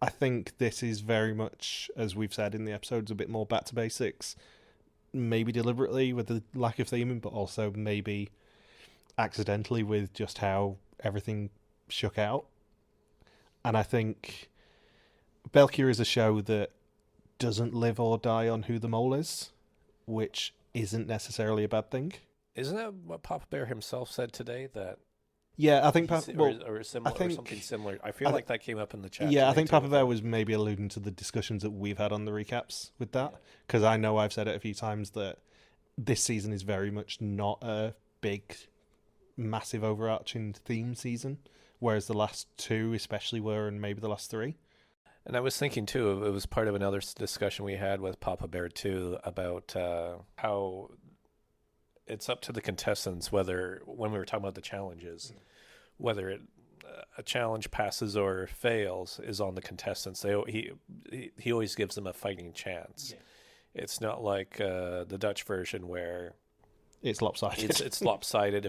I think this is very much, as we've said in the episodes, a bit more back to basics. Maybe deliberately with the lack of theming, but also maybe accidentally with just how everything shook out. And I think België is a show that doesn't live or die on who the mole is, which isn't necessarily a bad thing. Isn't that what Papa Bear himself said today? That I think or something similar. I feel like that came up in the chat. Yeah, I think Papa Bear was maybe alluding to the discussions that we've had on the recaps with that, because I know I've said it a few times that this season is very much not a big, massive overarching theme season, whereas the last 2 especially were, and maybe the last 3. And I was thinking, too, it was part of another discussion we had with Papa Bear, too, about how it's up to the contestants whether, when we were talking about the challenges, whether a challenge passes or fails is on the contestants. He always gives them a fighting chance. Yeah. It's not like the Dutch version where it's lopsided. It's lopsided.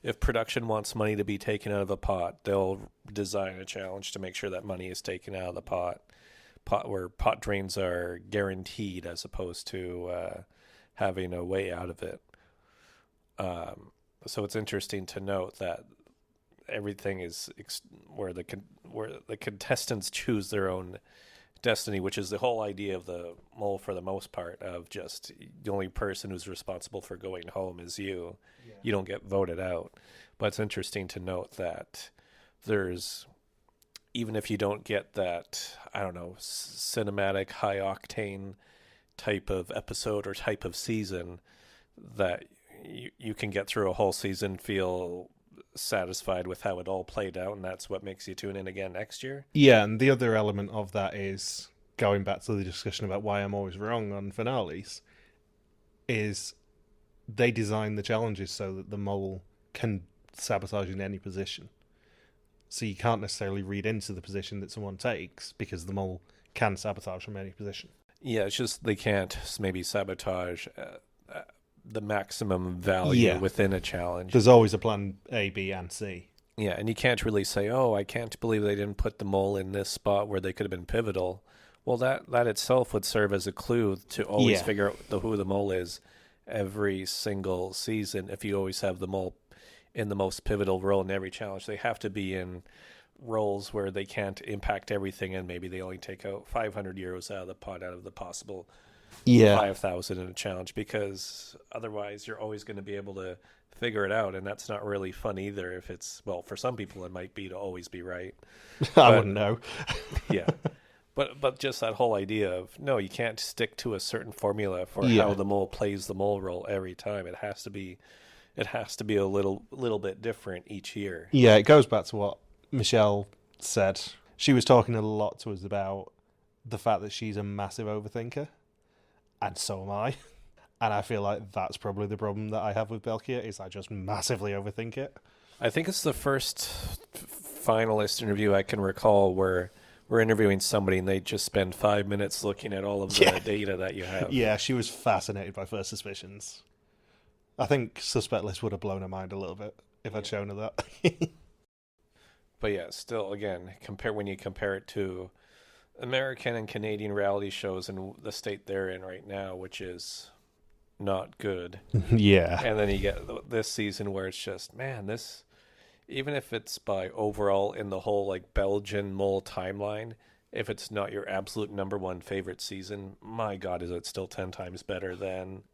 If production wants money to be taken out of a pot, they'll design a challenge to make sure that money is taken out of the pot where pot drains are guaranteed, as opposed to having a way out of it. So it's interesting to note that everything is where the contestants choose their own destiny, which is the whole idea of the mole for the most part, of just the only person who's responsible for going home is you. Yeah. You don't get voted out. But it's interesting to note that there's, even if you don't get that, I don't know, cinematic, high octane type of episode or type of season, that you can get through a whole season, feel satisfied with how it all played out, and that's what makes you tune in again next year. Yeah, and the other element of that is, going back to the discussion about why I'm always wrong on finales, is they design the challenges so that the mole can sabotage in any position. So you can't necessarily read into the position that someone takes, because the mole can sabotage from any position. Yeah, it's just they can't maybe sabotage the maximum value within a challenge. There's always a plan A, B, and C. Yeah, and you can't really say, "Oh, I can't believe they didn't put the mole in this spot where they could have been pivotal." Well, that itself would serve as a clue to always figure out who the mole is every single season. If you always have the mole in the most pivotal role in every challenge, they have to be in roles where they can't impact everything, and maybe they only take out 500 euros out of the pot out of the possible 5,000 in a challenge, because otherwise you're always going to be able to figure it out, and that's not really fun either. If it's, well, for some people it might be to always be right. I wouldn't know. Yeah. But just that whole idea of, no, you can't stick to a certain formula for how the mole plays the mole role every time. It has to be a little bit different each year. Yeah, it goes back to what Michèle said. She was talking a lot to us about the fact that she's a massive overthinker, and so am I. And I feel like that's probably the problem that I have with België, is I just massively overthink it. I think it's the first finalist interview I can recall where we're interviewing somebody and they just spend 5 minutes looking at all of the data that you have. Yeah, she was fascinated by First Suspicions. I think Suspect List would have blown her mind a little bit if I'd shown her that. But yeah, still, again, when you compare it to American and Canadian reality shows and the state they're in right now, which is not good. Yeah. And then you get this season where it's just, man, this, even if it's by overall in the whole like Belgian mole timeline, if it's not your absolute number one favorite season, my God, is it still 10 times better than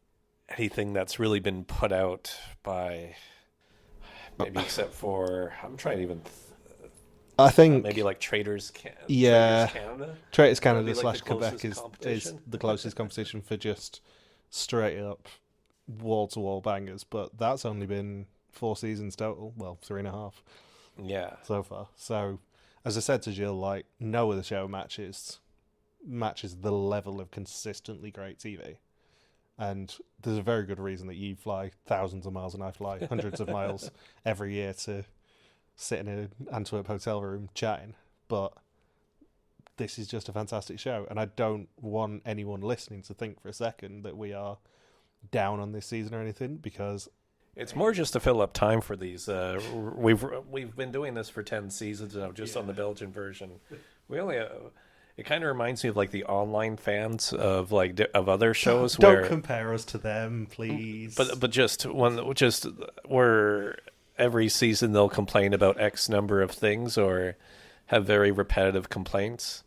anything that's really been put out by, maybe except for, I'm trying to even I think maybe like Traders Canada. Traders Canada like / Quebec is the closest competition for just straight up wall to wall bangers, but that's only been 4 seasons total. Well, 3.5. Yeah. So far. So, as I said to Gilles, like, no other show matches the level of consistently great TV. And there's a very good reason that you fly thousands of miles and I fly hundreds of miles every year to sit in an Antwerp hotel room chatting. But this is just a fantastic show, and I don't want anyone listening to think for a second that we are down on this season or anything, because it's more just to fill up time for these. We've been doing this for 10 seasons now, just on the Belgian version. We only it kind of reminds me of like the online fans of like of other shows. Don't compare us to them, please. But just where every season they'll complain about X number of things or have very repetitive complaints,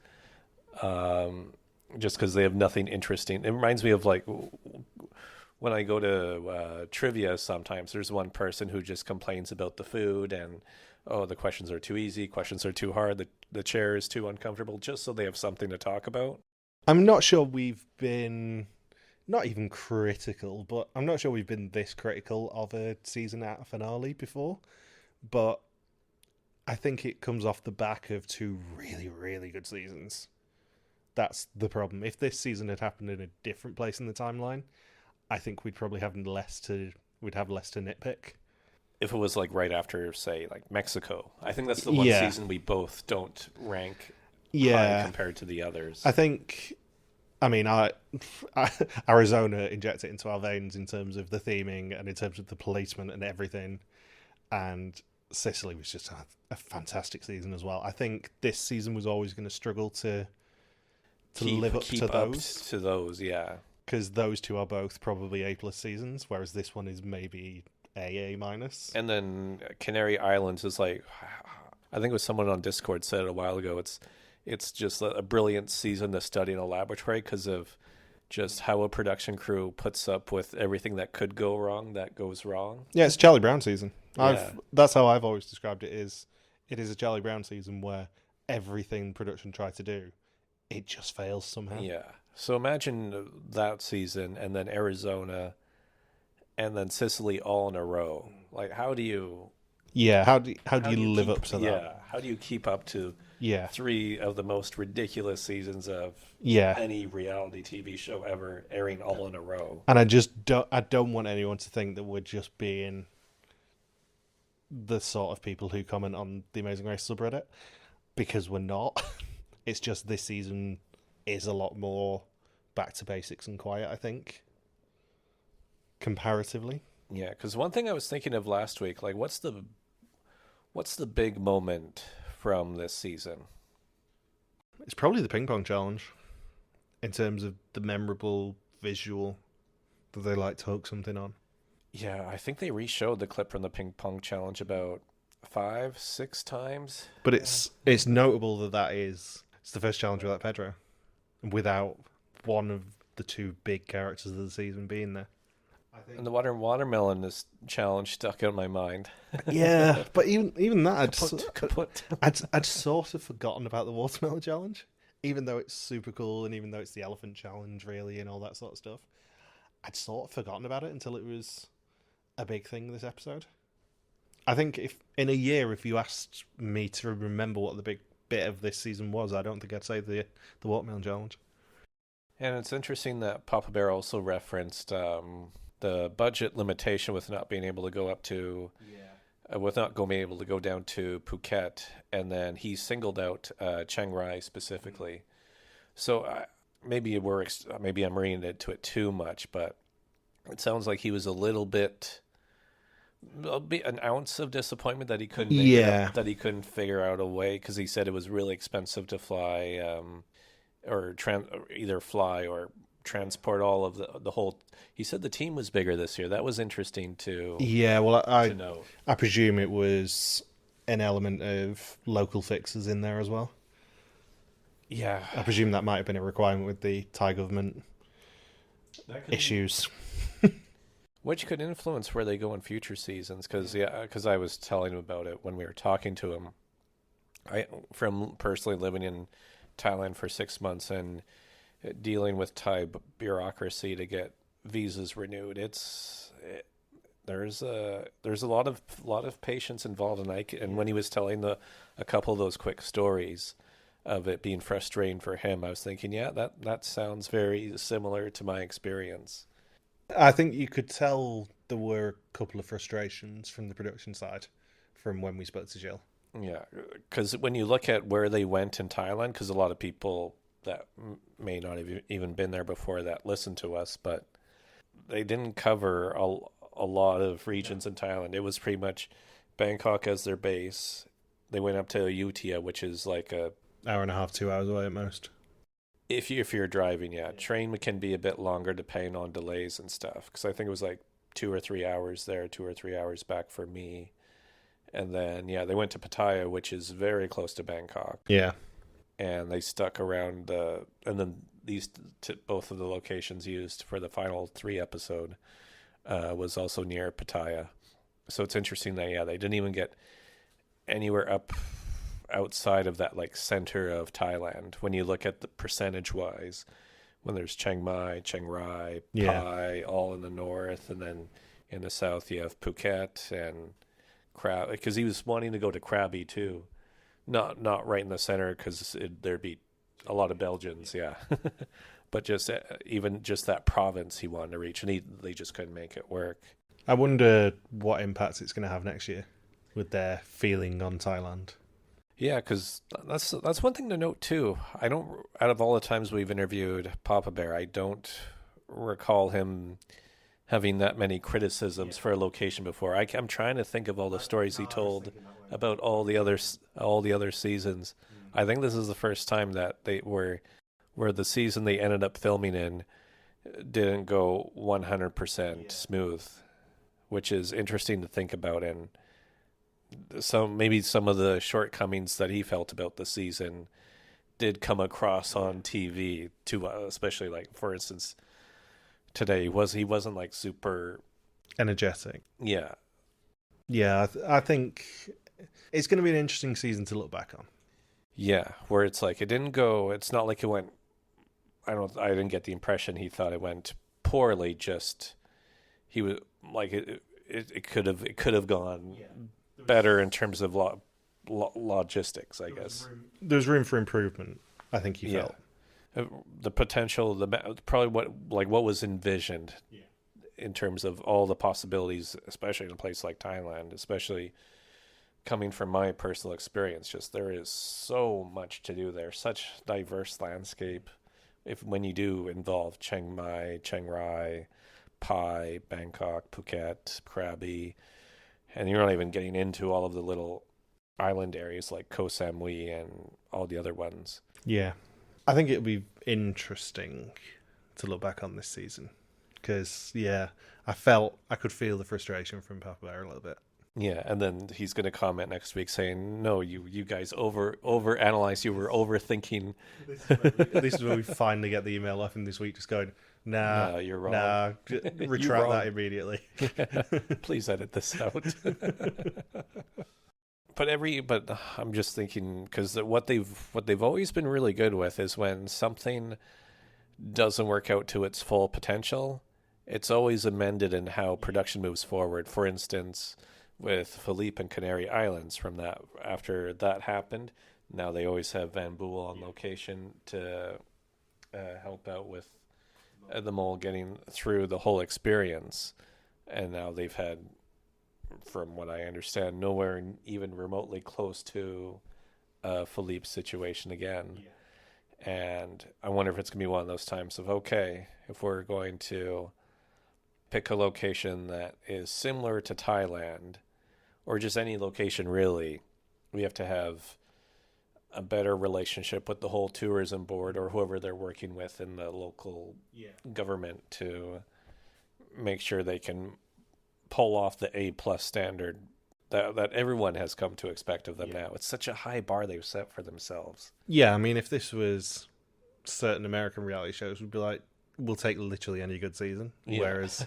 just because they have nothing interesting. It reminds me of like when I go to trivia, sometimes there's one person who just complains about the food and, oh, the questions are too easy, questions are too hard, the chair is too uncomfortable, just so they have something to talk about. I'm not sure we've been, not even critical, but I'm not sure we've been this critical of a season at a finale before. But I think it comes off the back of 2 really, really good seasons. That's the problem. If this season had happened in a different place in the timeline, I think we'd probably have less to nitpick. If it was like right after, say, like Mexico, I think that's the one season we both don't rank high compared to the others. I think, I mean, Arizona injects it into our veins in terms of the theming and in terms of the placement and everything. And Sicily was just a fantastic season as well. I think this season was always going to struggle to live up to those. Yeah. Because those 2 are both probably A+ seasons, whereas this one is maybe A-. And then Canary Islands is like, I think it was someone on Discord said it a while ago, it's just a brilliant season to study in a laboratory because of just how a production crew puts up with everything that could go wrong, that goes wrong. Yeah, it's Charlie Brown season. Yeah. That's how I've always described it. It is a Charlie Brown season where everything production tried to do, it just fails somehow. Yeah. So imagine that season and then Arizona and then Sicily all in a row. Like, how do you... Yeah, how do you live up to that? Yeah, how do you keep up to 3 of the most ridiculous seasons of any reality TV show ever airing all in a row? And I don't want anyone to think that we're just being the sort of people who comment on the Amazing Race subreddit, because we're not. It's just this season is a lot more back to basics and quiet, I think, comparatively. Yeah, because one thing I was thinking of last week, like, what's What's the big moment from this season? It's probably the ping pong challenge, in terms of the memorable visual that they like to hook something on. Yeah, I think they re-showed the clip from the ping pong challenge about 5-6 times. But it's notable that it's the first challenge without Pedro, without one of the two big characters of the season being there. And the watermelon is challenge stuck in my mind. Yeah, but even that, Kaput. I'd sort of forgotten about the watermelon challenge, even though it's super cool and even though it's the elephant challenge, really, and all that sort of stuff. I'd sort of forgotten about it until it was a big thing this episode. I think if in a year, if you asked me to remember what the big bit of this season was, I don't think I'd say the watermelon challenge. And it's interesting that Papa Bear also referenced the budget limitation with not being able to go up to, with not being able to go down to Phuket, and then he singled out Chiang Rai specifically. So maybe I'm reading into it too much, but it sounds like he was a little bit, an ounce of disappointment that he couldn't make it up, that he couldn't figure out a way, because he said it was really expensive to fly or either fly or transport all of the whole. He said the team was bigger this year. That was interesting to to know. I presume it was an element of local fixes in there as well. Yeah, I presume that might have been a requirement with the Thai government issues. Which could influence where they go in future seasons, because I was telling him about it when we were talking to him. From personally living in Thailand for 6 months and dealing with Thai bureaucracy to get visas renewed, there's a lot of patience involved, and when he was telling a couple of those quick stories of it being frustrating for him, I was thinking, that sounds very similar to my experience. I think you could tell there were a couple of frustrations from the production side from when we spoke to Gilles. Yeah, because when you look at where they went in Thailand, because a lot of people that may not have even been there before that listen to us, but they didn't cover a lot of regions in Thailand. It was pretty much Bangkok as their base. They went up to Ayutthaya, which is like a hour and a half, 2 hours away at most. If you're driving, train can be a bit longer depending on delays and stuff. Because I think it was like 2 or 3 hours there, 2 or 3 hours back for me. And then they went to Pattaya, which is very close to Bangkok. Yeah. And they stuck around, and then both of the locations used for the final 3 episode was also near Pattaya. So it's interesting that they didn't even get anywhere up outside of that like center of Thailand. When you look at the percentage wise, when there's Chiang Mai, Chiang Rai, Pai, all in the north, and then in the south you have Phuket and Krabi, because he was wanting to go to Krabi too. Not right in the center because there'd be a lot of Belgians, but just even just that province he wanted to reach, and they just couldn't make it work. I wonder what impact it's going to have next year with their feeling on Thailand. Yeah, because that's one thing to note too. I don't, out of all the times we've interviewed Papa Bear, I don't recall him having that many criticisms for a location before. I'm trying to think of all the stories he told about all the other seasons. I think this is the first time that they were where the season they ended up filming in didn't go 100% smooth, which is interesting to think about. And maybe some of the shortcomings that he felt about the season did come across on TV too, especially like, for instance, today he wasn't like super energetic. Yeah. I think it's going to be an interesting season to look back on. Yeah, where it's like it's not like it went, I didn't get the impression he thought it went poorly, just he was like it could have gone better in terms of logistics, I guess. There's room for improvement, I think he felt. The potential, probably what was envisioned in terms of all the possibilities, especially in a place like Thailand, especially coming from my personal experience. Just there is so much to do there, such diverse landscape. When you do involve Chiang Mai, Chiang Rai, Pai, Bangkok, Phuket, Krabi, and you're not even getting into all of the little island areas like Koh Samui and all the other ones. Yeah. I think it'll be interesting to look back on this season. Because, yeah, I could feel the frustration from Papa Bear a little bit. Yeah, and then he's going to comment next week saying, "No, you guys overanalyzed. You were overthinking." This is where we finally get the email off him this week, just going, "Nah, you're wrong. Nah, retract that immediately." Please edit this out. But I'm just thinking, because what they've always been really good with is when something doesn't work out to its full potential, it's always amended in how production moves forward. For instance, with Philippe and Canary Islands, from that, after that happened, now they always have Van Boel on location to help out with the mole getting through the whole experience. And now they've had, from what I understand, nowhere even remotely close to Philippe's situation again. Yeah. And I wonder if it's going to be one of those times of, okay, if we're going to pick a location that is similar to Thailand, or just any location really, we have to have a better relationship with the whole tourism board or whoever they're working with in the local government to make sure they can pull off the A+ standard that everyone has come to expect of them now. It's such a high bar they've set for themselves. Yeah, I mean, if this was certain American reality shows, we'd be like, we'll take literally any good season. Yeah. Whereas,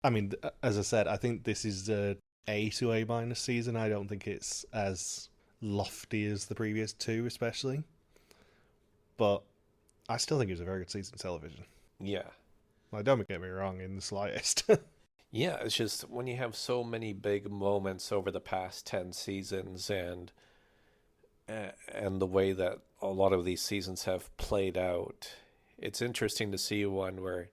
I mean, as I said, I think this is a to A- season. I don't think it's as lofty as the previous two, especially. But I still think it was a very good season of television. Yeah. Like, don't get me wrong in the slightest. Yeah, it's just when you have so many big moments over the past 10 seasons and the way that a lot of these seasons have played out, it's interesting to see one where,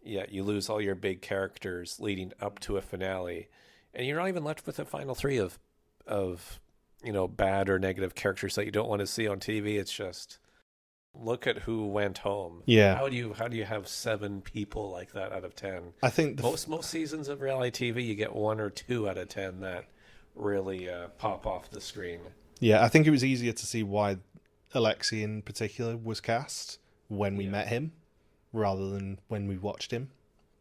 you lose all your big characters leading up to a finale, and you're not even left with a final three of bad or negative characters that you don't want to see on TV. It's just, look at who went home. Yeah. How do you have 7 people like that out of 10? I think most seasons of reality TV, you get 1 or 2 out of 10 that really pop off the screen. Yeah, I think it was easier to see why Alexy in particular was cast when we met him rather than when we watched him.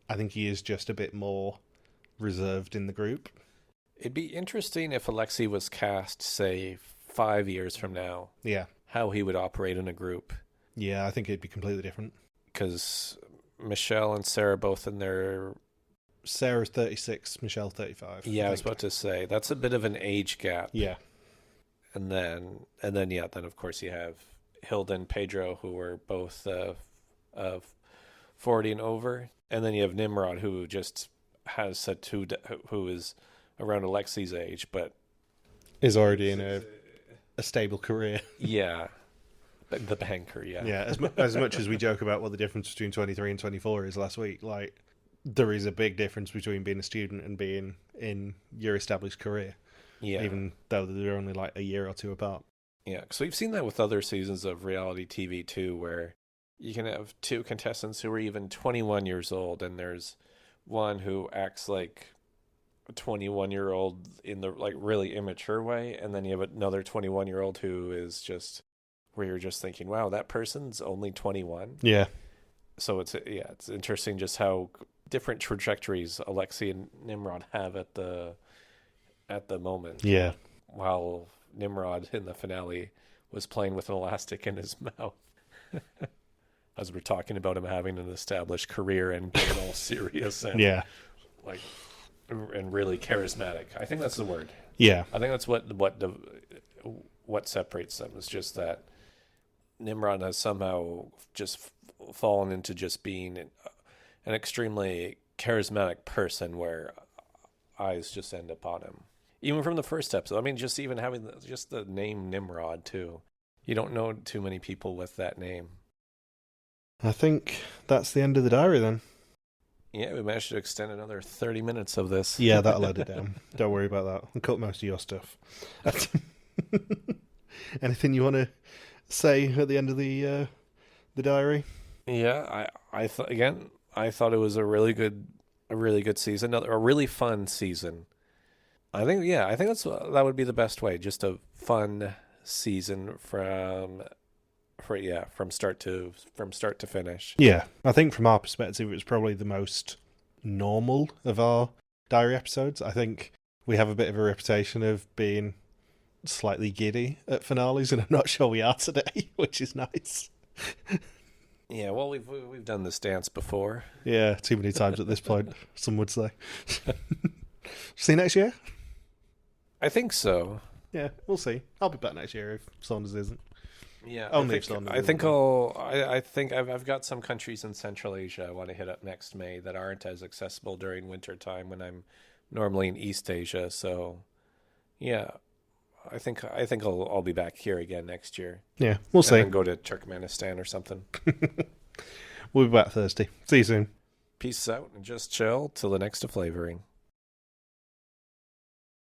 I think he is just a bit more reserved in the group. It'd be interesting if Alexy was cast, say, 5 years from now. Yeah. How he would operate in a group. Yeah, I think it'd be completely different. Because Michèle and Sarah both in their... Sarah's 36, Michèle 35. Yeah, I was about to say. That's a bit of an age gap. Yeah. And then of course you have Hilde and Pedro, who were both 40 and over. And then you have Nimrod, who just has who is around Alexy's age, but... is already in a stable career. Yeah. The banker, yeah. Yeah, as much as we joke about what the difference between 23 and 24 is last week, like, there is a big difference between being a student and being in your established career. Yeah. Even though they're only like a year or two apart. Yeah, so we've seen that with other seasons of reality TV too, where you can have 2 contestants who are even 21 years old, and there's one who acts like a 21-year-old in the like really immature way, and then you have another 21-year-old who is just where you're just thinking, wow, that person's only 21. Yeah. So it's interesting just how different trajectories Alexy and Nimrod have at the moment. Yeah. While Nimrod in the finale was playing with an elastic in his mouth. As we're talking about him having an established career and being all serious and and really charismatic. I think that's the word. Yeah. I think that's what separates them, is just that Nimrod has somehow just fallen into just being an extremely charismatic person where eyes just end up on him. Even from the first episode. I mean, just even having the name Nimrod, too. You don't know too many people with that name. I think that's the end of the diary, then. Yeah, we managed to extend another 30 minutes of this. Yeah, that'll let it down. Don't worry about that. I'll cut most of your stuff. Anything you want to say at the end of the diary? Yeah, I thought it was a really good season, a really fun season. I think that would be the best way. Just a fun season from start to finish. Yeah, I think from our perspective, it was probably the most normal of our diary episodes. I think we have a bit of a reputation of being slightly giddy at finales, and I'm not sure we are today, which is nice. Yeah, well, we've done this dance before. Yeah, too many times at this point, some would say. See you next year? I think so. Yeah, we'll see. I'll be back next year if Saunders isn't. Yeah, Only I think I've got some countries in Central Asia I want to hit up next May that aren't as accessible during winter time when I'm normally in East Asia. So, yeah, I think I'll be back here again next year. Yeah, we'll see. And go to Turkmenistan or something. We'll be back Thursday. See you soon. Peace out and just chill till the next flavoring.